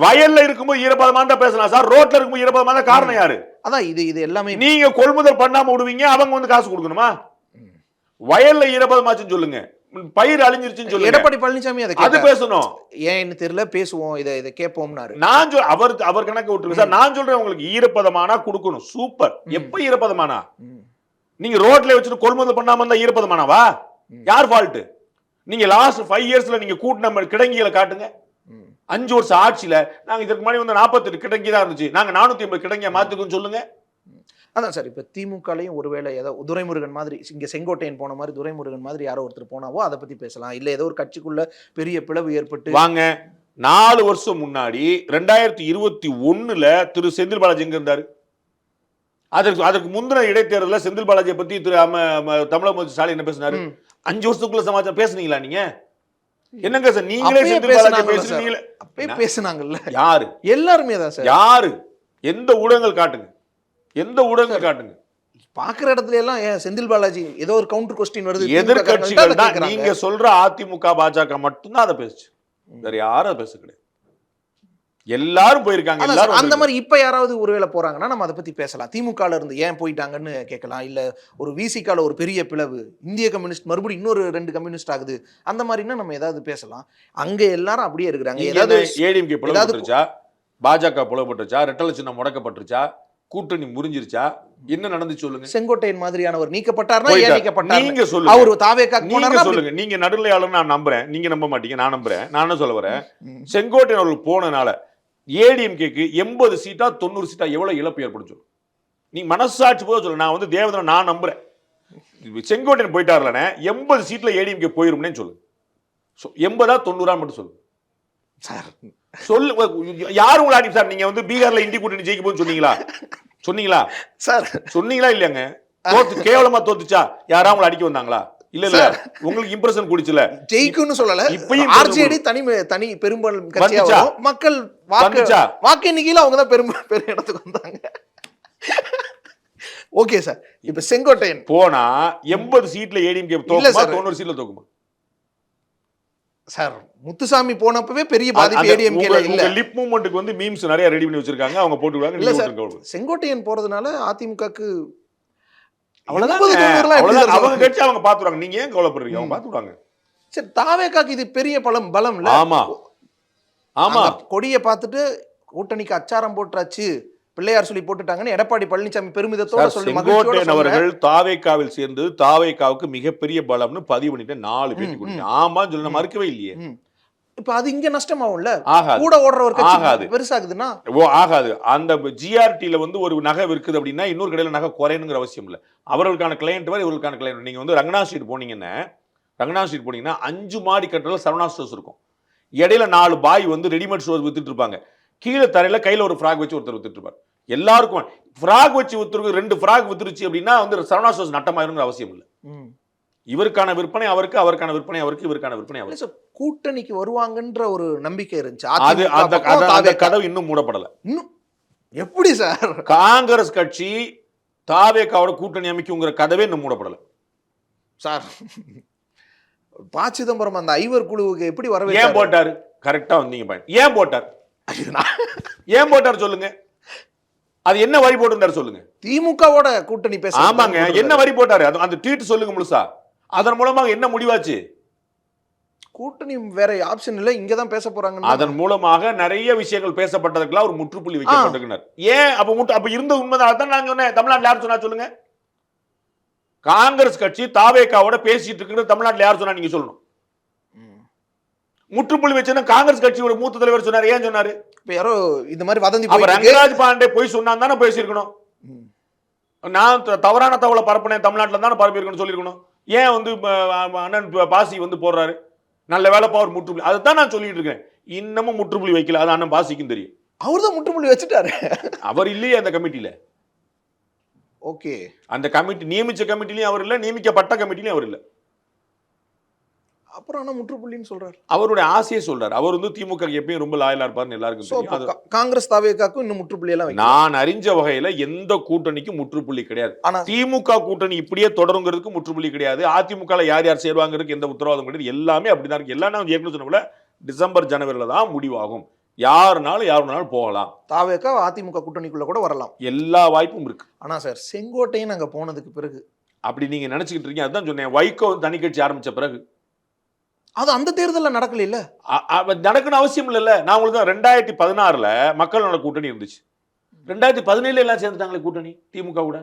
வயல்ல இருக்கும்போது ஈரப்பதமா தான் பேசலாம் சார். ரோட்ல இருக்கும்போது ஈரப்பதமா தான் காரணம் யாரு? அதான் இது எல்லாமே நீங்க கொள்முதல் பண்ணாம விடுவீங்க, அவங்க வந்து காசு கொடுக்கணுமா? வயல்ல ஈரப்பதமாச்சுன்னு சொல்லுங்க, பயிர் அழிஞ்சிருச்சுன்னு சொல்லுங்க. எடப்பாடி பழனிசாமி அது பேசணும். ஏன்னு தெரியல, பேசுவோம், இதை கேட்போம்னாரு. நான் அவர் கணக்கு விட்டுருக்கு சார். நான் சொல்றேன், உங்களுக்கு ஈரப்பதமானா கொடுக்கணும். சூப்பர். எப்ப ஈரப்பதமானா? நீங்க ரோட்ல வச்சுட்டு கொள்முதல் பண்ணாம இருந்தா ஈரப்பதமானவா? யார் ஃபால்ட்? நீங்க லாஸ்ட் 5 இயர்ஸ்ல நீங்க கூட்டின கிடங்கிகளை காட்டுங்க. 5 வருஷம் ஆட்சியில நாங்க இதற்கு முன்னாடி வந்து 48 கிடங்கி தான் இருந்துச்சு, நாங்க 450 கிடங்கிய மாத்திக்கோன்னு சொல்லுங்க. அதான் சார், இப்ப திமுகலையும் ஒருவேளை ஏதோ துரைமுருகன் மாதிரி, இங்க செங்கோட்டையன் போன மாதிரி துரைமுருகன் மாதிரி யாரோ ஒருத்தர் போனாவோ அதை பத்தி பேசலாம். இல்ல ஏதோ ஒரு கட்சிக்குள்ள பெரிய பிளவு ஏற்பட்டு வாங்க. 4 வருஷம் முன்னாடி 2021ல திரு செந்தில் பாலாஜி எங்க இருந்தாரு? அதற்கு முந்தின இடைத்தேர்தல செந்தில் பாலாஜியை பத்தி திரு தமிழக ஸ்டாலின் என்ன பேசினாரு? 5 வருஷத்துக்குள்ள சமாச்சாரம் பேசுனீங்களா நீங்க? என்னங்க சார், நீங்களே செந்தில் பாலாஜி பேசுறீங்களே. அப்பவே பேசுனாங்கல்ல யாரு? எல்லாருமே தான் சார். யாரு? எந்த ஊடகங்கள் காட்டுங்க, எந்த ஊடகங்கள் காட்டுங்க. பாக்குற இடத்துல எல்லாம் ஏன் செந்தில் பாலாஜி ஏதோ ஒரு கவுண்டர் கொஸ்டின் வருது, எதிர்கட்சிகள் தான். நீங்க சொல்ற அதிமுக பாஜக மட்டும்தான் அதை பேசுச்சு, வேற யாரும் அதை பேச கிடையாது. எல்லாரும் போயிருக்காங்க. எல்லாரும் அந்த மாதிரி இப்ப யாராவது ஒருவேளை போறாங்கன்னா நம்ம அதை பத்தி பேசலாம். திமுகல இருந்து ஏன் போயிட்டாங்கன்னு கேட்கலாம். இல்ல ஒரு விசிகால ஒரு பெரிய பிளவு, இந்திய கம்யூனிஸ்ட் மறுபடியும் இன்னொரு 2 கம்யூனிஸ்ட் ஆகுது, அந்த மாதிரின்னா நம்ம ஏதாவது பேசலாம். அங்க எல்லாரும் அப்படியே இருக்கிறாங்க. ஏதாவது ஏடிஎம்கே பிளவுபட்டுருச்சா, பாஜக பிளவுபட்டுருச்சா, ரெட்டலை சின்னம் முடக்கப்பட்டுருச்சா, கூட்டணி முறிஞ்சிருச்சா, என்ன நடந்துச்சு சொல்லுங்க. செங்கோட்டையன் மாதிரியானவர் நீக்கப்பட்டார்னா ஏன் நீக்கப்பட்டார்? நீங்க சொல்லுங்க. அவர் தாவேக்காக்கு போனார்னா சொல்லுங்க. நீங்க நடுநிலையாளர் நான் நம்புறேன், நீங்க நம்ப மாட்டீங்க, நான் நம்புறேன். நான் என்ன சொல்ல வரேன், செங்கோட்டையன் அவர்கள் போனனால ஏடிஎம்கேக்கு 80 சீட்டா 90 சீட்டா எவ்வளவு இழப்பு ஏற்படுச்சு? நீ மனசாட்சி போத சொல்லு. நான் வந்து தேவதனை நான் நம்புறேன். செங்கோட்டையன் போயிட்டார்லனே 80 சீட்ல ஏடிஎம்கே போயிரும்னே சொல்லு. 80 90 மட்டும் சொல்லு சார். சொல்லு. யாரு உங்களை அடி சார்? நீங்க வந்து பீகார்ல இந்தி கூட்டணி ஜெயிக்க போன்னு சொன்னீங்களா சார்? சொன்னீங்களா இல்லையாங்க? கேவலமா தோத்துச்சா? யாரா உங்களை அடிக்க வந்தாங்களா? இல்ல உங்களுக்கு இம்ப்ரெஷன் குடிச்சல ஜெயிக்கும்னு சொல்லல. இப்பயும் ஆர்ஜேடி தனி பெரும்பாலும் கட்சியா வரும். மக்கள் வாக்கு எண்ணிக்கையில அவங்க தான் பெரும் இடத்துக்கு வந்தாங்க. Okay sir. இப்ப செங்கோட்டையன் போனா 80 சீட்ல ஏடிஎம்கே தோக்குமா, 90 சீட்ல தோக்குமா? சார் முத்துசாமி போனப்பவே பெரிய பாதிப்பு ஏடிஎம்கேல இல்ல. லிப் மூவ்மென்ட்க்கு வந்து மீம்ஸ் நிறைய ரெடி பண்ணி வச்சிருக்காங்க, அவங்க போட்டுடுவாங்க. இல்ல சார், செங்கோட்டையன் போறதுனால அதிமுகக்கு அவங்க கட்சி அவங்க பாத்துறாங்க. நீங்க ஏன் கவலைப்படுறீங்க? அவங்க பாத்துறாங்க. சரி, தாவேக்காக்கு இது பெரிய பலம் இல்ல? ஆமா ஆமா. கொடியை பார்த்துட்டு கூட்டணிக்கு அச்சாரம் போட்டாச்சு, பிள்ளையார் சொல்லி போட்டுட்டாங்கன்னு எடப்பாடி பழனிசாமி பெருமிதத்தோட சொல்லி செங்கோட்டையன் அவர்கள் தாவேக்காவில் சேர்ந்து தாவேக்காவுக்கு மிகப்பெரிய பலம்னு பதிவு பண்ணிட்டு 4 பேர் ஆமா சொல்ல மறுக்கவே இல்லையே. இப்ப அது இங்க நஷ்டமாகும்ல. ஆகாது. கூட ஓடுற ஒரு கட்சி பெருசாகுதுன்னா ஆகாது. அந்த ஜிஆர்டில வந்து ஒரு நகை இருக்குது அப்படின்னா இன்னொரு கடையில நகை குறையணுங்கிற அவசியம் இல்லை. அவர்களுக்கான கிளையண்ட் வேற, இவர்களுக்கான கிளையண்ட். நீங்க வந்து ரங்கநாத் ஸ்ட்ரீட் போனீங்கன்னா 5 மாடி கட்டல சரவணா ஸ்டோர்ஸ் இருக்கும். இடையில 4 பாய் வந்து ரெடிமேட் ஸ்டோர்ஸ் வித்துட்டு இருப்பாங்க. கீழே தரையில கையில ஒரு ஃப்ராக் வச்சு ஒருத்தர் வித்துட்டு இருப்பார். எல்லாருக்கும் ஃப்ராக் வச்சு வித்துருக்கு. 2 ஃப்ராக் வித்துருச்சு அப்படின்னா வந்து சரவணா ஸ்டோர்ஸ் நட்டமாயிருங்கிற அவசியம் இல்லை. இவருக்கான விற்பனை அவருக்கு, அவருக்கான விற்பனை அவருக்கு, இவருக்கான விற்பனை அவருக்கு. கூட்டணிக்கு வருவாங்கன்ற ஒரு நம்பிக்கை இருந்துச்சு. அது அந்த கதவு இன்னும் மூடப்படல. இன்னும் எப்படி சார்? காங்கிரஸ் கட்சி தாவேக்காவோட கூட்டணி அமைக்குங்கிற கதவே இன்னும் மூடப்படல சார். ப. சிதம்பரம் அந்த ஐவர் குழுவுக்கு எப்படி வரவே ஏன் போட்டாரு? கரெக்டா வந்தீங்க பாயிண்ட். ஏன் போட்டார்? ஏன் போட்டார் சொல்லுங்க. அது என்ன வரி போட்டிருந்தாரு சொல்லுங்க. திமுகவோட கூட்டணி பேச. ஆமாங்க, என்ன வரி போட்டாரு? அந்த ட்வீட் சொல்லுங்க முழுசா. அதன் மூலமாக என்ன முடிவாச்சு? கூட்டணி வேற ஆப்ஷன் இல்ல, இங்க தான் பேச போறாங்க. அதன் மூலமாக நிறைய விஷயங்கள் பேசப்பட்டதுக்கெல்லாம் ஒரு முற்றுப்புள்ளி வைக்கப்பட்டிருக்கிறார். ஏன் அப்ப இருந்த உண்மைதான். அதான் நான் சொன்னேன். தமிழ்நாட்டில் யார் சொன்னா சொல்லுங்க? காங்கிரஸ் கட்சி தாவேகாவோட பேசிட்டு இருக்கிறது தமிழ்நாட்டில் யார் சொன்னா நீங்க சொல்லணும். முற்றுப்புள்ளி வச்சா காங்கிரஸ் கட்சியோட மூத்த தலைவர் சொன்னார். ஏன் சொன்னாரு? இப்ப யாரோ இந்த மாதிரி வதந்தி அப்ப ரங்கராஜ் பாண்டே போய் சொன்னா தானே பேசியிருக்கணும். நான் தவறான தகவலை பரப்புனேன் தமிழ்நாட்டில் தானே பரப்பி இருக்கணும்னு சொல்லியிருக்கணும். ஏன் வந்து அண்ணன் பாசி வந்து போடுறாரு? நல்ல வேலை பவர் முற்றுப்புள்ளி. அதுதான் நான் சொல்லிட்டு இருக்கேன். இன்னமும் முற்றுப்புள்ளி வைக்கல. அது அண்ணன் பாசிக்கும் தெரியும். அவர் தான் முற்றுப்புள்ளி வச்சுட்டாரு. அவர் இல்லையே அந்த கமிட்டியில. ஓகே, அந்த கமிட்டி நியமிச்ச கமிட்டிலையும் அவர் இல்ல, நியமிக்கப்பட்ட கமிட்டிலையும் அவர் இல்ல. அப்புறம் ஆனா முற்றுப்புள்ளின்னு சொல்றாரு. அவருடைய ஆசையை சொல்றாரு. அவர் வந்து திமுக எப்பயும் ரொம்ப லாயலா இருப்பாருன்னு எல்லாருக்கும் தெரியும். காங்கிரஸ் தாவேகாக்கும் இன்னும் முற்றுப்புள்ளி எல்லாம் நான் அறிஞ்ச வகையில எந்த கூட்டணிக்கும் முற்றுப்புள்ளி கிடையாது. ஆனா திமுக கூட்டணி இப்படியே தொடருங்கிறதுக்கு முற்றுப்புள்ளி கிடையாது. அதிமுக யார் யார் சேருவாங்கிறதுக்கு எந்த உத்தரவாதம் கிடையாது. எல்லாமே அப்படிதான் இருக்கு. எல்லாம் நான் ஏற்கனவே சொன்ன டிசம்பர் ஜனவரியில தான் முடிவாகும். யாருனாலும் போகலாம். தாவேகா அதிமுக கூட்டணிக்குள்ள கூட வரலாம். எல்லா வாய்ப்பும் இருக்கு. ஆனா சார், செங்கோட்டையன் அங்க போனதுக்கு பிறகு அப்படி நீங்க நினைச்சுக்கிட்டு இருக்கீங்க. அதுதான் சொன்னேன். வைகோ தனி கட்சி ஆரம்பிச்ச பிறகு அது அந்த தேர்தலில் நடக்கல இல்ல, நடக்கணும் அவசியம் இல்ல. நான் உங்களுக்கு 2016 மக்கள் நல கூட்டணி இருந்துச்சு. 2017 எல்லாம் சேர்ந்துட்டாங்களே கூட்டணி திமுக கூட.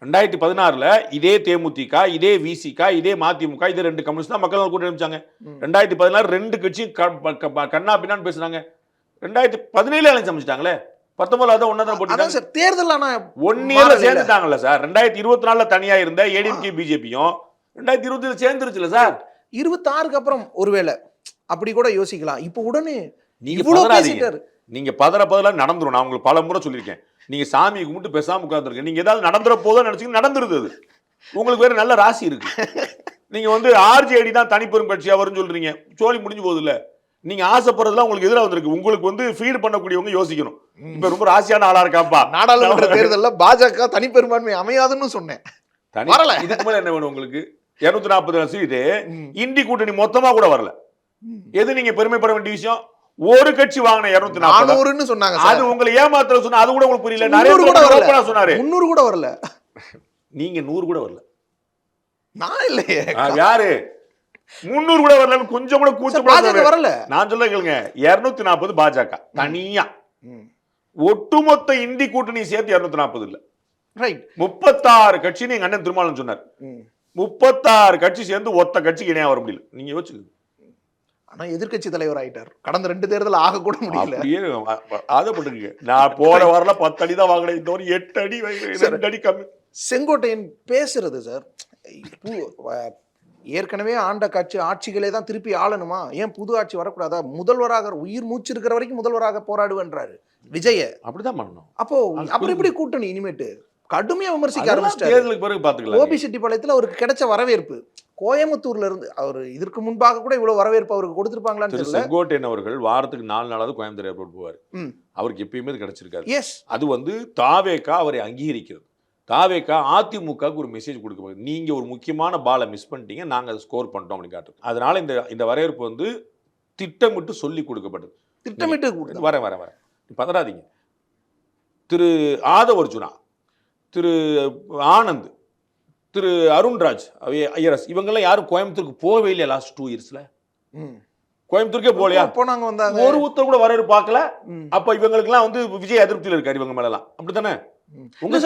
2016 இதே தேமுதிக, இதே விசிக, இதே மதிமுக, இதே 2 கம்யூனிஸ்ட் தான் மக்கள் நல கூட்டணி அமைச்சாங்க. 2016 2 கட்சியும் கண்ணா பின்னான்னு பேசுறாங்க. 2017 எல்லாம் சமைச்சிட்டாங்களே. 19 ஒன்னா தான் போட்டாங்க சார். தேர்தல் ஆனா 1 இயர்ல சேர்ந்துட்டாங்கல்ல சார். 2024 தனியா இருந்த ஏடிஎம்கே பிஜேபியும் 2020 சேர்ந்துருச்சுல சார். 26க்கு அப்புறம் ஒருவேளை அப்படி கூட யோசிக்கலாம். இப்ப உடனே நீங்க பதற நடந்துரும். நான் உங்களுக்கு பல முறை சொல்லியிருக்கேன். நீங்க சாமி கும்பிட்டு பேசாம உட்கார்ந்துருக்கீங்க. நீங்க ஏதாவது நடந்துற போதும் நினைச்சீங்க, நடந்துருது. உங்களுக்கு வேற நல்ல ராசி இருக்கு. நீங்க வந்து ஆர்ஜேடி தான் தனிப்பெரும் கட்சியா வரும்னு சொல்றீங்க. சோழி முடிஞ்சு போகுது இல்ல. நீங்க ஆசைப்படுறதுலாம் உங்களுக்கு எதிராக வந்திருக்கு. உங்களுக்கு வந்து ஃபீட் பண்ணக்கூடியவங்க யோசிக்கணும். இப்ப ரொம்ப ராசியான ஆளா இருக்காப்பா. நாடாளுமன்ற தேர்தலில் பாஜக தனிப்பெரும்பான்மை அமையாதுன்னு சொன்னேன். இதுக்கு மேல என்ன வேணும் உங்களுக்கு? 240 சீட்டு இந்தி கூட்டணி மொத்தமா கூட வரல. எது நீங்க பெருமைப்பட வேண்டிய விஷயம்? ஒரு கட்சி வாங்கின 240 சொன்னாங்க. அது உங்களை ஏமாத்துற சொன்னா அது கூட உங்களுக்கு புரியல. நிறைய கூட சொன்னாரு 300 கூட வரல. நீங்க 100 கூட வரல. நான் இல்லையே. யாரு 300 கூட வரல? கொஞ்சம் கூட கூச்சப்படாத வரல. நான் சொல்ல கேளுங்க. 240 பாஜக தனியா. ஒட்டுமொத்த இந்தி கூட்டணி சேர்த்து 240 இல்ல. ரைட். 36 கட்சி நீங்க அண்ணன் திருமாவளவன் சொன்னார். 36 கட்சி சேர்ந்து ஒத்த கட்சிக்கு இணையா வர முடியல. நீங்க யோசிச்சு. ஆனா எதிர்கட்சி தலைவர் ஆயிட்டார். கடந்த 2 தேர்தல் ஆக கூட முடியல. அப்படியே ஆதப்பட்டுங்க. நான் போற வாரல 10 அடி தான் வாங்கினேன். இந்த ஒரு 8 அடி 2 அடி கம்மி. செங்கோட்டையன் பேசுறது சார், ஏற்கனவே ஆண்ட கட்சி ஆட்சிகளே தான் திருப்பி ஆளணுமா? ஏன் புது ஆட்சி வரக்கூடாதா? முதல்வராக உயிர் மூச்சு இருக்கிற வரைக்கும் முதல்வராக போராடுவேன்றாரு விஜய. அப்படிதான் பண்ணணும். அப்போ அப்புறம் எப்படி கூட்டணி இனிமேட்டு கடுமையா விமர்சிக்க ஆரம்பிச்சிட்டாரு. தேர்தலுக்கு பிறகு பாத்துக்கலாம். கோபிச்செட்டிப்பாளையத்துல அவருக்கு கிடைச்ச வரவேற்பு, கோயம்புத்தூர்ல இருந்து அவர் இதற்கு முன்பாக கூட இவ்வளவு வரவேற்பு அவருக்கு கொடுத்திருப்பாங்களான்னு தெரியல. செங்கோட்டையன் அவர்கள் வாரத்துக்கு 4 நாளாவது கோயம்புத்தூர் ஏர்போர்ட் போவார். அவருக்கு எப்பயுமே கிடைச்சிருக்காரு. எஸ், அது வந்து தாவேகா அவரை அங்கீகரிக்கிறது. தாவேகா அதிமுகவுக்கு ஒரு மெசேஜ் கொடுக்க, நீங்க ஒரு முக்கியமான பாலை மிஸ் பண்ணிட்டீங்க, நாங்க அதை ஸ்கோர் பண்ணிட்டோம் அப்படின்னு காட்டுறோம். அதனால இந்த வரவேற்பு வந்து திட்டமிட்டு சொல்லி கொடுக்கப்பட்டது. திட்டமிட்டு வரேன் பதறாதீங்க. திரு ஆதவ் அர்ஜுனா, திரு ஆனந்த், திரு அருண்ராஜ், ஐயரஸ், இவங்கெல்லாம் யாரும் கோயம்புத்தூருக்கு போகவே இல்லையா லாஸ்ட் 2 இயர்ஸ்ல? கோயம்புத்தூருக்கே போலையா? போனாங்க, வந்தாங்க. ஒரு உத்தரவு கூட வரவேற்பு பார்க்கல. அப்ப இவங்களுக்கு எல்லாம் வந்து விஜய் அதிருப்தியில் இருக்காரு இவங்க மேலாம். அப்படித்தானே? தொண்டர்கள்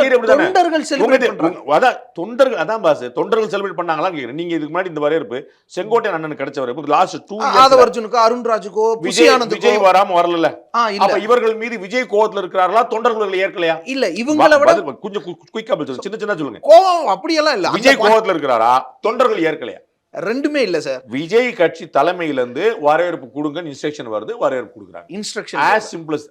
செலிபிரேட் பண்ணாங்களா? நீங்க இதுக்கு முன்னாடி இந்த வரவேற்பு செங்கோட்டையன் அண்ணனுக்கு கிடைச்ச வரவேற்பு லாஸ்ட் 2 ஆதவ் அர்ஜுனுக்கோ அருண்ராஜுக்கோ விஜய் வராம வரல. அப்ப இவர்கள் மீது விஜய் கோவத்துல இருக்கிறார்களா? தொண்டர்கள் ஏற்கலையா? இல்ல, இவங்கள விட கொஞ்சம் குயிக்கா சொல்லுங்க, சின்ன சொல்லுங்க. கோவம் அப்படியெல்லாம் இல்ல. விஜய் கோவத்துல இருக்கிறாரா? தொண்டர்கள் ஏற்கலையா? ரெண்டுமே இல்ல சார். விஜய் கட்சி தலைமையில இருந்து வரவேற்பு கொடுங்க இன்ஸ்ட்ரக்ஷன் வருது, வரவேற்பு கொடுக்குறாங்க. Instruction as simple as.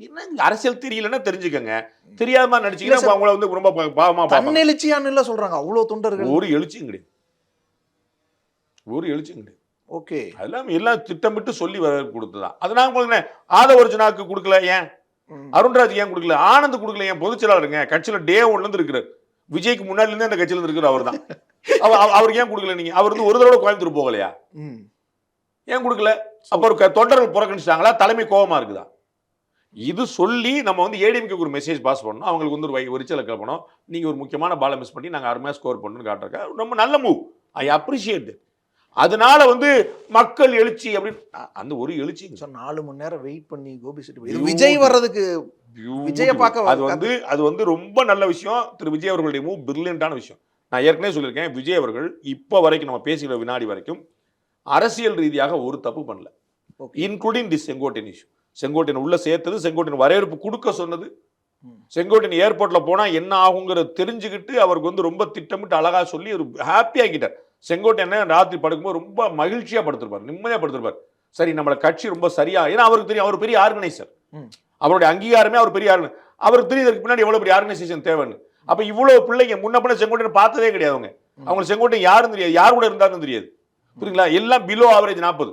என்ன அரசியல் தெரியலன்னா தெரிஞ்சுக்கங்க. தெரியாம நடிச்சீங்கன்னா அவங்கள வந்து ரொம்ப பாவமா பாப்பாங்க. தன்னெழுச்சியான்னு இல்ல சொல்றாங்க அவ்வளவு தொண்டர்கள். ஒரு எழுச்சியும் கிடையாது. ஓகே, அதெல்லாம் எல்லாம் திட்டமிட்டு சொல்லி வரவேற்பு கொடுத்ததான். அதனால உங்களுக்கு ஆதவ் அர்ஜுனாக்கு கொடுக்கல, ஏன் அருண்ராஜ் ஏன் கொடுக்கல, ஆனந்த் கொடுக்கல, ஏன் பொதுச் செயலாளருங்க கட்சியில டே 1ல இருந்து இருக்கிறார். விஜய்க்கு முன்னாடி இருந்து அந்த கட்சியில இருக்கிற அவர் தான். அவருக்கு ஏன் கொடுக்கல? நீங்க அவர் வந்து ஒரு தடவை கோயம்புத்தூர் போகலையா? ஏன் கொடுக்கல? அப்ப தொண்டர்கள் புறக்கணிச்சிட்டாங்களா? தலைமை கோபமா இருக்குதா? இது சொல்லி நம்ம வந்து ஏடிஎம்கேக்கு ஒரு மெசேஜ் பாஸ் பண்ணணும். அவங்களுக்கு வந்து ஒரு எரிச்சலை கிளப்பணும். நீங்க ஒரு முக்கியமான பாலை மிஸ் பண்ணி நாங்க அருமையா ஸ்கோர் பண்ணணும்னு காட்டுறக்க ரொம்ப நல்ல மூவ். I appreciate. அதனால வந்து மக்கள் எழுச்சி அப்படின்னு அந்த ஒரு எழுச்சி சார் 4 மணி நேரம் வெயிட் பண்ணி கோபி செட்டி விஜய் வர்றதுக்கு விஜயை பார்க்க அது வந்து ரொம்ப நல்ல விஷயம். திரு விஜய் அவர்களுடைய மூவ் பிரில்லியண்டான விஷயம். நான் ஏற்கனவே சொல்லியிருக்கேன், விஜய் அவர்கள் இப்போ வரைக்கும் நம்ம பேசுகிற வினாடி வரைக்கும் அரசியல் ரீதியாக ஒரு தப்பு பண்ணல, இன்க்ளூடிங் தி செங்கோட்டையன் இஷ்யூ. செங்கோட்டையன் உள்ள சேர்த்தது, செங்கோட்டையன் வரவேற்பு கொடுக்க சொன்னது, செங்கோட்டையன் ஏர்போர்ட்ல போனா என்ன ஆகுங்கிறத தெரிஞ்சுக்கிட்டு அவருக்கு வந்து ரொம்ப திட்டமிட்டு அழகா சொல்லி ஒரு ஹாப்பி ஆக்கிட்டார். செங்கோட்டையன் ராத்திரி படுக்கும்போது ரொம்ப மகிழ்ச்சியா படுத்திருப்பார், நிம்மதியா படுத்திருப்பார். சரி, நம்மள கட்சி ரொம்ப சரியா, ஏன்னா அவருக்கு தெரியும் அவர் பெரிய ஆர்கனைசர், அவருடைய அங்கீகாரமே அவர் பெரிய அவருக்கு தெரியும் இதுக்கு பின்னாடி எவ்வளவு பெரிய ஆர்கனைசேஷன் தேவைன்னு. அப்ப இவ்வளவு பிள்ளைங்க முன்ன பின்ன செங்கோட்டையன் பார்த்ததே கிடையாது. அவங்க செங்கோட்டையன் யாருன்னு தெரியாது, யார் கூட இருந்தாருன்னு தெரியாது. புரியுங்களா? எல்லாம் பிலோ ஆவரேஜ் 40.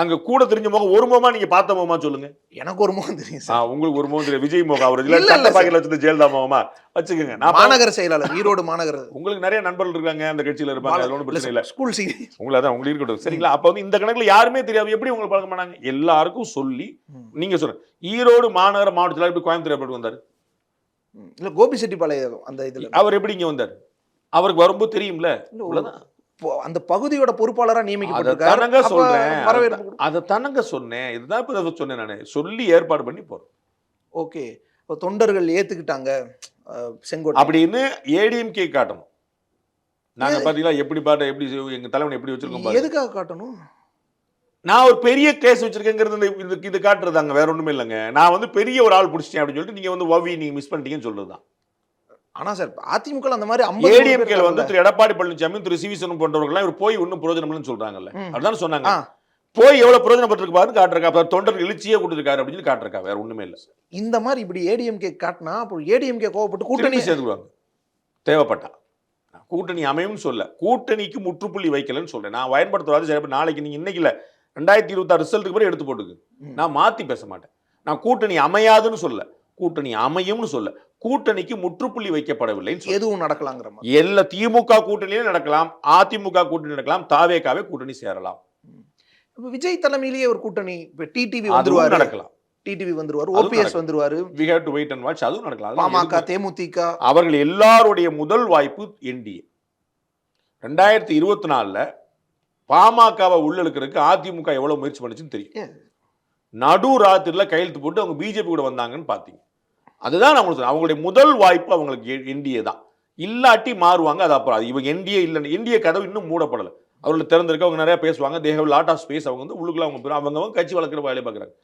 அங்க கூட தெரிஞ்ச முகம் ஒரு முகமா நீங்க பார்த்த முகமா சொல்லுங்க. எனக்கு ஒரு முகம் தெரியும் சார். உங்களுக்கு ஒரு முகம் தெரியும், விஜய் முகம் ஆவரேஜ் இல்ல சட்ட பாக்கெட்ல வச்சிருந்த ஜெயலலிதா முகமா வச்சுக்கோங்க. நான் மாநகர செயலாளர், ஈரோடு மாநகர. உங்களுக்கு நிறைய நண்பர்கள் இருக்காங்க அந்த கட்சியில இருப்பாங்க, அது ஒன்றும் பிரச்சனை இல்ல. ஸ்கூல் சி உங்களுக்கு அதான் உங்களுக்கு இருக்கட்டும், சரிங்களா? அப்ப வந்து இந்த கணக்குல யாருமே தெரியாது, எப்படி உங்களுக்கு பழக்கம் பண்ணாங்க? எல்லாருக்கும் சொல்லி நீங்க சொல்லுங்க. ஈரோடு மாநகர மாவட்ட செயலாளர் கோயம்புத்தூர் எப்படி வந்தாரு? இல்ல கோபி செட்டிப்பாளையம் அந்த இதுல அவர் எப்படி இங்க வந்தாரு? அவருக்கு வரும்போது தெரியும்ல. அந்த பகுதியோட பொறுப்பாளரா நியமிக்கப்பட்டிருக்காரு. அதை தனங்க சொன்னேன், இதுதான் இப்ப சொன்னேன் நானு. சொல்லி ஏற்பாடு பண்ணி போறோம். ஓகே, தொண்டர்கள் ஏத்துக்கிட்டாங்க செங்கோட்டை அப்படின்னு ஏடிஎம்கே காட்டணும். நாங்க பாத்தீங்களா எப்படி பாட்ட எப்படி எங்க தலைவன் எப்படி வச்சிருக்கோம். எதுக்காக காட்டணும்? நான் ஒரு பெரிய கேஸ் வச்சிருக்கேங்கிறது இது காட்டுறதாங்க, வேற ஒண்ணுமே இல்லைங்க. நான் வந்து பெரிய ஒரு ஆள் பிடிச்சிட்டேன் அப்படின்னு சொல்லிட்டு நீங்க வந்து வவி நீங்க மிஸ் பண்ணிட்டீங்கன்னு சொல்றதுதான். ஆனா சார் அதிமுக அந்த மாதிரி ஏடிஎம்கேல வந்து திரு எடப்பாடி பழனிசாமி, திரு சிவிசனம் போன்றவர்கள் இவர் போய் ஒன்னும் பிரயோஜனம் இல்லைன்னு சொல்றாங்கல்ல, அதுதான் சொன்னாங்க. போய் எவ்வளவு பிரயோஜனப்பட்டிருக்கு பாருன்னு காட்டுறக்கா, தொண்டர்கள் எழுச்சியே கொடுத்துருக்காரு அப்படின்னு காட்டுறக்கா, வேற ஒண்ணுமே இல்லை. இந்த மாதிரி இப்படி ஏடிஎம்கே காட்டினா அப்புறம் ஏடிஎம்கே கோவப்பட்டு கூட்டணி சேர்த்துக்குவாங்க. தேவைப்பட்டா கூட்டணி அமையும் சொல்ல, கூட்டணிக்கு முற்றுப்புள்ளி வைக்கலன்னு சொல்றேன். நான் பயன்படுத்துவாது சரி. நாளைக்கு நீங்க இன்னைக்கு இல்ல 2026 ரிசல்ட்டுக்கு பிறகு எடுத்து போட்டுக்கு. நான் மாத்தி பேச மாட்டேன். நான் கூட்டணி அமையாதுன்னு சொல்ல, கூட்டணி அமையும்னு சொல்ல, கூட்டணிக்கு முற்றுப்புள்ளி வைக்கப்படவில்லை. எதுவும் நடக்கலாங்கிற மாதிரி எல்லா திமுக கூட்டணியிலும் நடக்கலாம், அதிமுக கூட்டணி நடக்கலாம், தாவேகாவே கூட்டணி சேரலாம். விஜய் தலைமையிலேயே ஒரு கூட்டணி டிடிவி வந்துருவாரு, நடக்கலாம். டிடிவி வந்துருவாரு, ஓபிஎஸ் வந்துருவாரு. we have to wait and watch. அதுவும் நடக்கலாம். பாமக, தேமுதிக அவர்கள் எல்லாருடைய முதல் வாய்ப்பு என்டிஏ. 2024ல பாமகவை உள்ளெடுக்கிறதுக்கு அதிமுக எவ்வளவு முயற்சி பண்ணுச்சுன்னு தெரியும். நடு ராத்திரில கையெழுத்து போட்டு அவங்க பிஜேபி கூட வந்தாங்கன்னு பாத்தீங்க. அதுதான் நான் சொல்றேன், அவங்களுடைய முதல் வாய்ப்பு அவங்களுக்கு என்டிஏ தான். இல்லாட்டி மாறுவாங்க. அது அப்புறம் இவங்க என்டிஏ இல்லை, என்டிஏ கதவு இன்னும் மூடப்படலை. அவர்கள் திறந்திருக்க, அவங்க நிறைய பேசுவாங்க. They have lot of space. அவங்க வந்து உள்ளுக்குள்ள அவங்க கட்சி வளர்க்குற வேலையை பார்க்குறாங்க.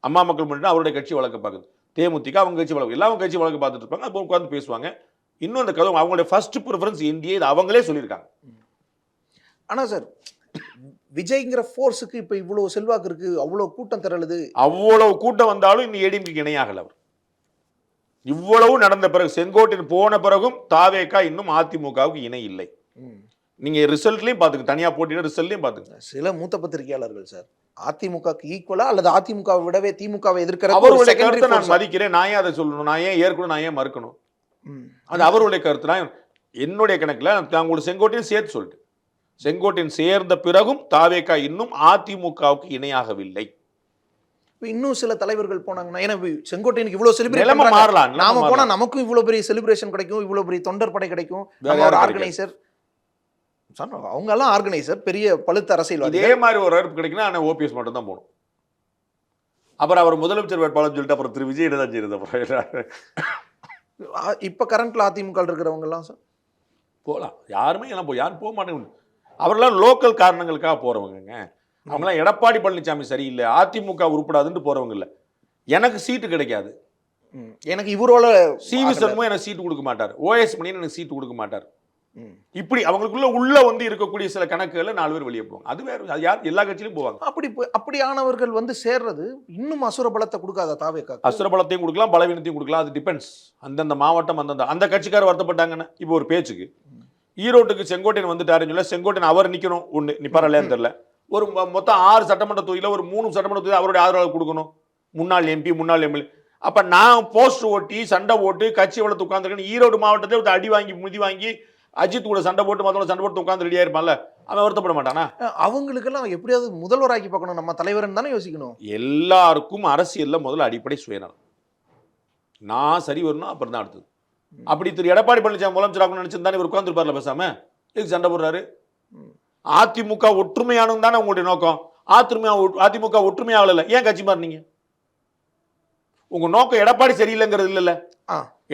அம்மா மக்கள் மட்டும் அவருடைய கட்சி வளர்க்க பார்க்குது. தேமுதிக அவங்க கட்சி வளர்க்கு, எல்லாம் அவங்க கட்சி வளர்க்க பார்த்துட்டு இருப்பாங்க. அப்போ உட்காந்து பேசுவாங்க. இன்னும் அந்த கதவு அவங்களுடைய ஃபர்ஸ்ட் ப்ரிஃபரன்ஸ் என்டிஏ, இது அவங்களே சொல்லியிருக்காங்க. ஆனா சார் விஜய்ங்கிற ஃபோர்ஸுக்கு இப்போ இவ்வளவு செல்வாக்கு இருக்கு, அவ்வளவு கூட்டம் திரளுது. அவ்வளவு கூட்டம் வந்தாலும் இன்னும் ஏடிஎம்கேக்கு இணையாகல. அவர் இவ்வளவு நடந்த பிறகு, செங்கோட்டையன் போன பிறகும் தாவேகா இன்னும் அதிமுகவுக்கு இணை இல்லை. நீங்க ரிசல்ட்லயும் பாத்துங்க, தனியா போட்டியிட ரிசல்ட்லயும் பாத்துங்க. சில மூத்த பத்திரிகையாளர்கள் சார் அதிமுகவுக்கு ஈக்குவலா அல்லது அதிமுகவை விடவே திமுகவை எதிர்க்கிற அவருடைய கருத்தை நான் மதிக்கிறேன். நான் ஏன் அதை சொல்லணும், நான் ஏன் ஏற்கனவே நான் ஏன் மறுக்கணும்? அது அவருடைய கருத்து. நான் என்னுடைய கணக்குல நான் உங்களுக்கு செங்கோட்டையன் சேர்த்து சொல்லிட்டு, செங்கோட்டையன் சேர்ந்த பிறகும் தாவேகா இன்னும் அதிமுகவுக்கு இணையாகவில்லை. இன்னும் சில தலைவர்கள் போனாங்கன்னா, ஏன்னா செங்கோட்டையனுக்கு இவ்வளவு செலிப்ரேஷன் மாறலாம், நாம போனா நமக்கும் இவ்வளவு பெரிய செலிப்ரேஷன் கிடைக்கும், இவ்வளவு பெரிய தொண்டர் படை கிடைக்கும். ஆர்கனைசர் அவங்க எல்லாம் ஆர்கனைசர், பெரிய பழுத்த அரசியல். இதே மாதிரி ஒரு வரப்பு கிடைக்குன்னா ஆனால் ஓபிஎஸ் மட்டும் தான் போகணும். அப்புறம் அவர் முதலமைச்சர் வேட்பாளர் சொல்லிட்டு அப்புறம் திரு விஜய் தான் செய்யறது. இப்ப கரண்ட்ல அதிமுக இருக்கிறவங்க எல்லாம் சார் போகலாம். யாருமே எல்லாம் யாரும் போக மாட்டேங்க. அவரெல்லாம் லோக்கல் காரணங்களுக்காக போறவங்க. அவங்களாம் எடப்பாடி பழனிசாமி சரியில்லை, அதிமுக உருப்படாதுன்னு போறவங்க இல்லை. எனக்கு சீட்டு கிடைக்காது, எனக்கு இவரோட சிவி சண்முகம் எனக்கு சீட்டு கொடுக்க மாட்டார், ஓஎஸ் மணியன் எனக்கு சீட்டு கொடுக்க மாட்டார். இப்படி அவங்களுக்குள்ள உள்ள வந்து இருக்கக்கூடிய சில கணக்குகளை 4 பேர் வெளியே போவாங்க. அது வேற, அது யார் எல்லா கட்சியிலும் போவாங்க. அப்படியானவர்கள் வந்து சேர்றது இன்னும் அசுர பலத்தை கொடுக்காத தாவேகா? அசுர பலத்தையும் கொடுக்கலாம், பலவீனத்தையும் கொடுக்கலாம். அது டிபெண்ட்ஸ். அந்தந்த மாவட்டம் அந்த கட்சிக்காரர் வருத்தப்பட்டாங்கன்னா, இப்போ ஒரு பேச்சுக்கு ஈரோட்டுக்கு செங்கோட்டையன் வந்துட்டாருன்னு சொல்ல, செங்கோட்டையன் அவர் நிக்கணும், ஒண்ணு நிப்பாரா இல்லையான்னு தெரியல. ஒரு மொத்தம் 6 சட்டமன்ற தொகுதியில ஒரு 3 சட்டமன்ற தொகுதி அவருடைய ஆதரவு கொடுக்கணும், முன்னாள் எம்பி முன்னாள் எம்எல்ஏ. அப்ப நான் போஸ்ட் ஓட்டி சண்டை போட்டு கட்சி வளர்த்து உட்காந்துருக்கேன். ஈரோடு மாவட்டத்தில் அடி வாங்கி முதி வாங்கி அஜித் கூட சண்டை போட்டு மத்தவங்க சண்டை போட்டு உட்காந்து ரெடியா இருப்பான்ல, அவன் வருத்தப்பட மாட்டானா? அவங்களுக்கெல்லாம் எப்படியாவது முதல்வராக்கி பார்க்கணும், நம்ம தலைவர்னு தானே யோசிக்கணும். எல்லாருக்கும் அரசியல்ல முதல்ல அடிப்படை சுயநலம். நான் சரி வரணும், அப்புறம் தான் அடுத்தது. அப்படி திரு எடப்பாடி பழனிசாமி முதலமைச்சராக நினைச்சிருந்தானே இவர் உட்காந்துருப்பார்ல, பேசாம எதுக்கு சண்டை போடுறாரு? அதிமுக ஒற்றுமையானது தானே உங்களுடைய நோக்கம். அதிமுக ஒற்றுமையாகல, ஏன் கட்சி மாறினீங்க? உங்க நோக்கம் எடப்பாடி சரியில்லைங்கிறது இல்லைல்ல.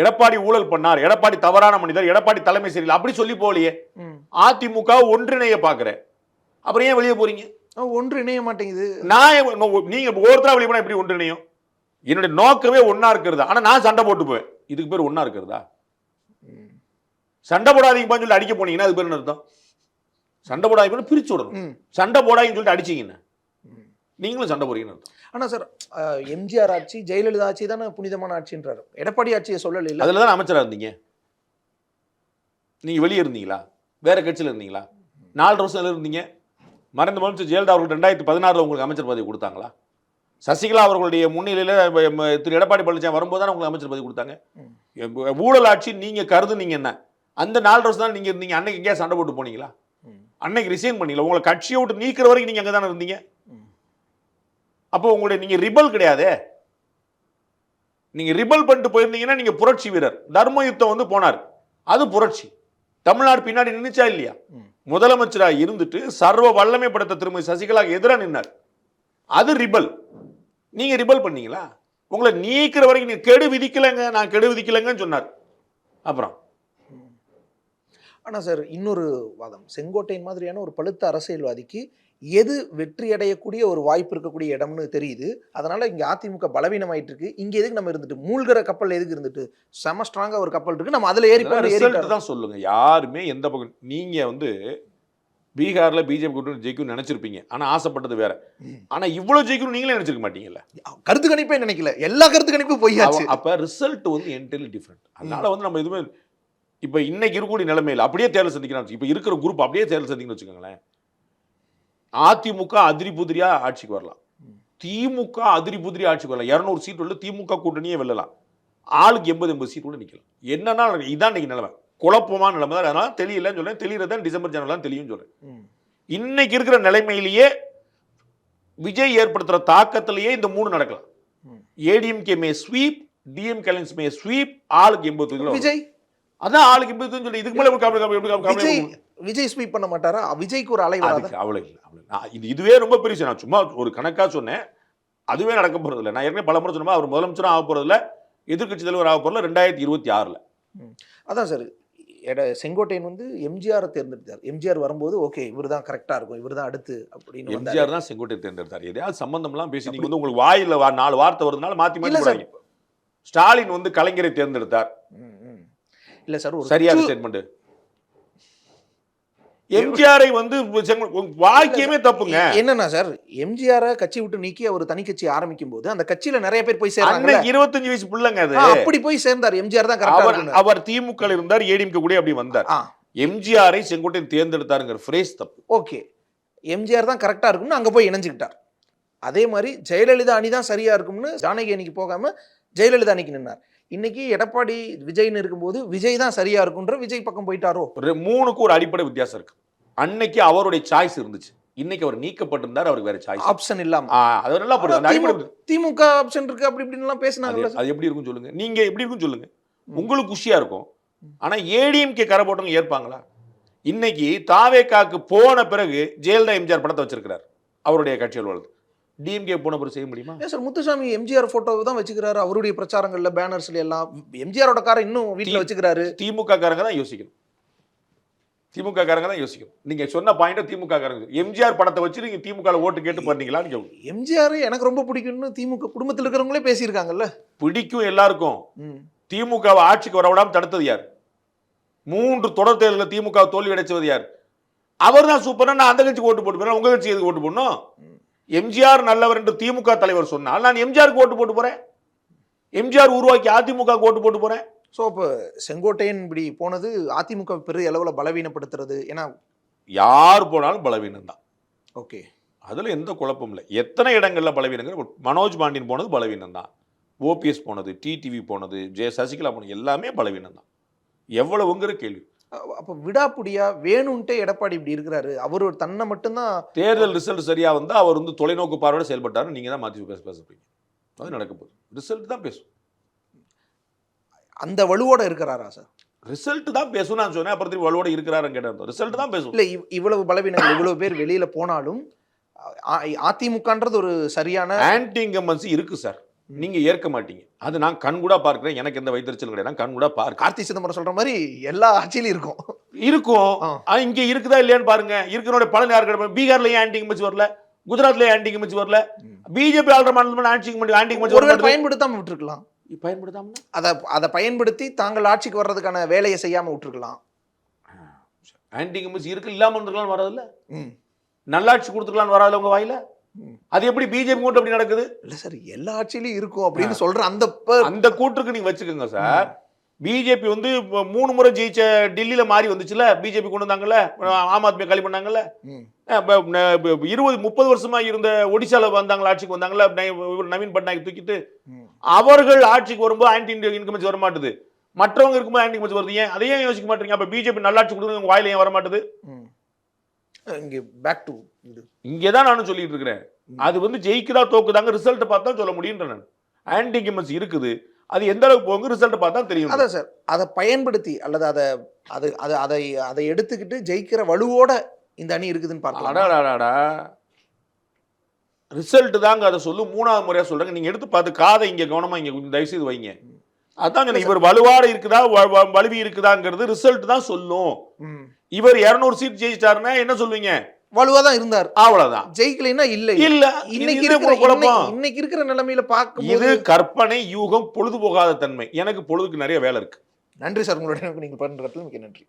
எடப்பாடி ஊழல் பண்ணார், எடப்பாடி தவறான மனிதர், எடப்பாடி தலைமை சரியில்லை அப்படி சொல்லி போகலையே. அதிமுக ஒன்றிணைய பாக்குற, அப்புறம் ஏன் வெளியே போறீங்க? ஒன்றிணைய மாட்டேங்குது. நீங்க ஒருத்தரா வெளியே போனா எப்படி ஒன்றிணையும்? என்னுடைய நோக்கமே ஒன்னா இருக்கிறதா. ஆனா நான் சண்டை போட்டு போவேன், இதுக்கு பேர் ஒன்னா இருக்கிறதா? சண்டை போடாதீங்கப்பான்னு சொல்லி அடிக்க போனீங்கன்னா அது பேர் என்ன அர்த்தம்? சண்டை போடாதீங்கன்னு பிரிச்சு விடணும். சண்டை போடாதீங்கன்னு சொல்லிட்டு அடிச்சீங்கன்னா நீங்களும் சண்டை போறீங்கன்னு அர்த்தம். ஆனா சார், எம்ஜிஆர் ஆட்சி, ஜெயலலிதா ஆட்சி தானே புனிதமான ஆட்சின்றாரு. எடப்பாடி ஆட்சியை சொல்லல. அதுல தான் அமைச்சரா இருந்தீங்க. நீங்க வெளியே இருந்தீங்களா? வேற கட்சியில இருந்தீங்களா? 4 வருஷம் இருந்தீங்க. மறைந்த முதலமைச்சர் ஜெயலலிதா அவர்கள் 2016 உங்களுக்கு அமைச்சர் பதவி கொடுத்தாங்களா? சசிகலா அவர்களுடைய முன்னிலையில் திரு எடப்பாடி பழனிசாமி வரும்போது தான் உங்களுக்கு அமைச்சர் பதவி கொடுத்தாங்க. ஊழல் ஆட்சி நீங்க கருதுனீங்க என்ன? அந்த 4 வருஷம் தான் நீங்க இருந்தீங்க. அன்னைக்கு எங்கேயா சண்டை போட்டு போனீங்களா? அன்னைக்கு ரிசைன் பண்ணீங்களா? உங்களை கட்சியை விட்டு நீக்கிற வரைக்கும் நீங்க அங்கே தானே இருந்தீங்க. அப்போ உங்களுடைய நீங்க ரிபல் கிடையாது. நீங்க ரிபல் பண்ணிட்டு போயிருந்தீங்கன்னா நீங்க புரட்சி வீரர். தர்ம யுத்தம் வந்து போனார், அது புரட்சி. தமிழ்நாடு பின்னாடி நின்னுச்சா இல்லையா? முதலமைச்சராக இருந்துட்டு சர்வ வல்லமை படுத்த திருமதி சசிகலா எதிராக நின்னார், அது ரிபல். நீங்க ரிபல் பண்ணீங்களா? உங்களை நீக்கிற வரைக்கும் நீங்க கெடு விதிக்கலைங்க, நான் கெடு விதிக்கலைங்கன்னு சொன்னார். அப்புறம் ஆனா சார், இன்னொரு வாதம், செங்கோட்டையன் மாதிரியான ஒரு பழுத்த அரசியல்வாதிக்கு எது வெற்றி அடையக்கூடிய ஒரு வாய்ப்பு இருக்கக்கூடிய இடம்னு தெரியுது. அதனால இங்க அதிமுக பலவீனமாயிட்டு இருக்கு. இங்க எதுக்கு நம்ம இருந்துட்டு, மூழ்கிற கப்பல் எதுக்கு இருந்துட்டு, செம ஸ்ட்ராங்கா ஒரு கப்பல் இருக்கு, நம்ம அதுல ஏறி தான் சொல்லுங்க. யாருமே எந்த பக்கம், நீங்க வந்து பீகார்ல பிஜேபி கூட்டணி ஜெயிக்கும் நினைச்சிருப்பீங்க, ஆனா ஆசைப்பட்டது வேற. ஆனா இவ்வளவு ஜெயிக்கணும் நீங்களே நினைச்சிருக்க மாட்டீங்கல்ல. கருத்து கணிப்பே நினைக்கல, எல்லா கருத்து கணிப்பும் போயாச்சு. அப்ப ரிசல்ட் வந்து என்டையர்லி டிஃபரெண்ட். அதனால வந்து நம்ம எதுவுமே இப்ப இன்னைக்கு இருக்கக்கூடிய நிலைமையில் அப்படியே தேர்தல் சந்திக்கிறாங்க. இப்ப இருக்கிற குரூப் அப்படியே தேர்தல் சந்திக்கணும்னு வச்சுக்கோங்களேன். அதிமுக அதிரி புதிரியா ஆட்சிக்கு வரலாம், திமுக அதிரி புதிரி ஆட்சிக்கு வரலாம். 200 சீட் உள்ள திமுக கூட்டணியே வெல்லலாம், ஆளுக்கு 80 சீட் கூட நிக்கலாம். என்னன்னா இதான் இன்னைக்கு நிலைமை, குழப்பமான நிலைமை தான். அதனால தெரியலன்னு சொல்றேன். தெரியறதான் டிசம்பர் ஜனவரி தெரியும் சொல்றேன். இன்னைக்கு இருக்கிற நிலைமையிலேயே விஜய் ஏற்படுத்துற தாக்கத்திலேயே இந்த 3 நடக்கலாம். ஏடிஎம்கே மே ஸ்வீப், டிஎம்கே மே ஸ்வீப், ஆளுக்கு 80 விஜய் அதான் ஆளுக்கு 80 சொல்லி இதுக்கு மேல விஜய் ஸ்வீப் பண்ண மாட்டாரா? விஜய்க்கு ஒரு அலை வராது. இதுவே ரொம்ப பெரிய, நான் சும்மா ஒரு கணக்கா சொன்னேன். அதுவே நடக்க போறது இல்லை. நான் ஏற்கனவே பல முறை சொன்னேன், அவர் முதலமைச்சரும் ஆக போறது இல்லை, எதிர்கட்சி தலைவர் ஆக போறதுல 2026. அதான் சார், செங்கோட்டையன் வந்து எம்ஜிஆர் தேர்ந்தெடுத்தார். எம்ஜிஆர் வரும்போது ஓகே இவர் தான் கரெக்டா இருக்கும், இவர் தான் அடுத்து அப்படின்னு எம்ஜிஆர் தான் செங்கோட்டையன் தேர்ந்தெடுத்தார். எதையாவது சம்பந்தம்லாம் பேசி நீங்க வந்து உங்களுக்கு வாயில 4 வார்த்தை வருதுனால மாத்தி மாத்தி. ஸ்டாலின் வந்து கலைஞரை தேர்ந்தெடுத்தார். இல்ல சார், ஒரு சரியான ஸ்டேட்மெண்ட். எம்ஜிஆரை வந்து வாக்கியமே தப்புங்க. என்னன்னா சார், எம்ஜிஆரை கட்சி விட்டு நீக்கி அவர் தனி கட்சி ஆரம்பிக்கும் போது அந்த கட்சியில நிறைய பேர் போய் சேர்ந்தாங்க. 25 வயசு பிள்ளைங்க அது, அப்படி போய் சேர்ந்தார். எம்ஜிஆர் தான் கரெக்டா. அவர் திமுக இருந்தார், ஏடிஎம்கே கூட அப்படி வந்தார். எம்ஜிஆரை செங்கோட்டையன் தேர்ந்தெடுத்தாருங்கிற ஃப்ரேஸ் தப்பு. ஓகே, எம்ஜிஆர் தான் கரெக்டா இருக்கும்னு அங்க போய் இணைஞ்சுக்கிட்டார். அதே மாதிரி ஜெயலலிதா அணி தான் சரியா இருக்கும்னு ஜானகி அணிக்கு போகாம ஜெயலலிதா அணிக்கு நின்னார். இன்னைக்கு எடப்பாடி விஜய்னு இருக்கும்போது விஜய் தான் சரியா இருக்குன்ற விஜய் பக்கம் போயிட்டாரோ? 3க்கு ஒரு அடிப்படை வித்தியாசம் இருக்கு. அன்னைக்கு அவருடைய சாய்ஸ் இருந்துச்சு, இன்னைக்கு அவர் நீக்கப்பட்டிருந்தார், அவருக்கு வேற சாய்ஸ் ஆப்ஷன் இல்லாம. அது நல்லா புரியுது. திமுக ஆப்ஷன் இருக்கு அப்படி இப்படின்னு எல்லாம் பேசினாங்க. அது எப்படி இருக்கும் சொல்லுங்க, நீங்க எப்படி இருக்கும் சொல்லுங்க. உங்களுக்கு குஷியா இருக்கும், ஆனா ஏடிஎம்கே கரை போட்டவங்க ஏற்பாங்களா? இன்னைக்கு தாவேகாக்கு போன பிறகு ஜெயலலிதா எம்ஜிஆர் படத்தை வச்சிருக்கிறார் அவருடைய கட்சி அலுவலகத்தில். டிஎம்கே போன பிறகு செய்ய முடியுமா? சார், முத்துசாமி எம்ஜிஆர் போட்டோவை தான் வச்சுக்கிறாரு அவருடைய பிரச்சாரங்கள்ல, பேனர்ஸ்ல எல்லாம். எம்ஜிஆரோட காரை இன்னும் வீட்டில் வச்சுக்கிறாரு. திமுக காரங்க தான் யோசிக்கணும், திமுக காரங்க தான் யோசிக்கணும். நீங்க சொன்ன பாயிண்ட் திமுக காரங்க. எம்ஜிஆர் படத்தை வச்சு நீங்க திமுக ஓட்டு கேட்டு பண்ணீங்களான்னு கேட்கும். எம்ஜிஆர் எனக்கு ரொம்ப பிடிக்கும்னு திமுக குடும்பத்தில் இருக்கிறவங்களே பேசியிருக்காங்கல்ல. பிடிக்கும் எல்லாருக்கும். திமுக ஆட்சிக்கு வரவிடாம தடுத்தது யார்? 3 தொடர் தேர்தலில் திமுக தோல்வி அடைச்சது யார்? அவர் தான் சூப்பர்னா நான் அந்த கட்சிக்கு ஓட்டு போட்டு போறேன், உங்க கட்சி எதுக்கு ஓட்டு போடணும்? எம்ஜிஆர் நல்லவர் என்று திமுக தலைவர் சொன்னால் நான் எம்ஜிஆருக்கு ஓட்டு போட்டு போறேன், எம்ஜிஆர் உருவாக்கி அதிமுக ஓட்டு போட்டு போறேன். ஸோ இப்போ செங்கோட்டையன் இப்படி போனது அதிமுக பெரிய அளவில் பலவீனப்படுத்துறது. ஏன்னா யார் போனாலும் பலவீனம் தான். ஓகே, அதுல எந்த குழப்பம் இல்லை. எத்தனை இடங்கள்ல பலவீனங்கள். மனோஜ் பாண்டியன் போனது பலவீனம் தான், ஓபிஎஸ் போனது, டிடிவி போனது, சசிகலா போனது, எல்லாமே பலவீனம் தான். எவ்வளவுங்கிற கேள்வி. அப்போ விடாப்புடியா வேணும்ட்டே எடப்பாடி இப்படி இருக்கிறாரு. அவர் தன்னை மட்டும்தான். தேர்தல் ரிசல்ட் சரியா வந்து அவர் வந்து தொலைநோக்கு பார்வையோட செயல்பட்டாரு. நீங்க தான் மாற்றி பேசுறீங்க, அது நடக்க போகுது. ரிசல்ட் தான் பேசும். அந்த வலுவோட இருக்கிறாரா சார்? ரிசல்ட் தான் பேசும் நான் சொன்னேன். அப்புறம் திரும்பி வலுவோட இருக்கிறாருன்னு கேட்டேன். ரிசல்ட் தான் பேசும். இல்ல இவ்வளவு பலவீனங்கள் இவ்வளவு பேர் வெளியில போனாலும் அதிமுகன்றது ஒரு சரியான ஆன்டி இன்கம்பன்சி இருக்கு சார். நீங்க ஏற்க மாட்டீங்க. அது நான் கண்கூடா பார்க்கிறேன். எனக்கு எந்த வைத்தறிச்சல் கிடையாது. நான் கண்கூடா பார்க்க. கார்த்தி சிதம்பரம் சொல்ற மாதிரி எல்லா ஆட்சியிலும் இருக்கும். இங்க இருக்குதா இல்லையான்னு பாருங்க. இருக்கிறோட பலன் யாருக்கு கிடைக்கும்? பீகார்ல ஏன் ஆன்டி இன்கம்பன்சி வரல? குஜராத்ல ஏன் ஆன்டி இன்கம்பன்சி வரல? பிஜேபி ஆளுற மாநிலத்துல ஆன்டி இன்கம்பன்சி ஒருவேளை பயன்படுத்தாம விட்டுருக்கலாம். பயன்படுத்தாம அதை பயன்படுத்தி தாங்கள் ஆட்சிக்கு வர்றதுக்கான வேலையை செய்யாம விட்டுருக்கலாம். ஆன்டி இன்கம்பன்சி இருக்கு, இல்லாம இருந்திருக்கலாம், வராதுல்ல. நல்லாட்சி கொடுத்துக்கலாம், வராதுல உங்க வாயில. அது எப்படி பிஜேபி கூட்டு அப்படி நடக்குது? இல்ல சார், எல்லா ஆட்சியிலும் இருக்கும் அப்படின்னு சொல்ற அந்த கூட்டுக்கு நீங்க வச்சுக்கோங்க சார். பிஜேபி வந்து 3 முறை ஜெயிச்ச டெல்லியில மாறி வந்துச்சுல, பிஜேபி கொண்டு வந்தாங்கல்ல, ஆம் ஆத்மி காலி பண்ணாங்கல்ல. 20-30 வருஷமா இருந்த ஒடிசால வந்தாங்களா, ஆட்சிக்கு வந்தாங்கல்ல, நவீன் பட்நாயக் தூக்கிட்டு. அவர்கள் ஆட்சிக்கு வரும்போது ஆன்டி இன்கம்பன்சி வர மாட்டுது, மற்றவங்க இருக்கும்போது ஆன்டி இன்கம்பன்சி வருது. ஏன் அதையே யோசிக்க மாட்டீங்க? அப்ப பிஜேபி நல்லாட்சி கொடுக்குறது உங்க வாயில ஏன் வர மாட்டுது? இங்கதான் நானும் சொல்லிட்டு இருக்கிறேன். அது வந்து ஜெயிக்குதா தோக்குதாங்க ரிசல்ட் பார்த்தா சொல்ல முடியுன்ற. நான் ஆன்டி இன்கம்பன்சி இருக்குது, அது எந்த அளவுக்கு போங்க ரிசல்ட் பார்த்தா தெரியும். அதான் சார், அதை பயன்படுத்தி அல்லது அதை எடுத்துக்கிட்டு ஜெயிக்கிற வலுவோட இந்த அணி இருக்குதுன்னு பார்க்கலாம். ரிசல்ட் தாங்க அதை சொல்லு. 3வது முறையா சொல்றாங்க. நீங்க எடுத்து பார்த்து காதை இங்க கவனமா இங்க தயவு செய்து வைங்க. அதான் இவர் வலுவாட இருக்குதா வலுவி இருக்குதாங்கிறது ரிசல்ட் தான் சொல்லும். இவர் 200 சீட் ஜெயிச்சிட்டாருன்னா என்ன சொல்லுவீங்க? வலுவாதான் இருந்தார், அவ்வளவுதான். ஜெயிக்கலைன்னா இல்ல. இன்னைக்கு இருக்கிற நிலைமையில பார்க்கும் இது கற்பனை, யூகம், பொழுது போகாத தன்மை. எனக்கு பொழுதுக்கு நிறைய வேலை இருக்கு. நன்றி சார், உங்களுடைய நீங்க பண்றதுல மிக்க நன்றி.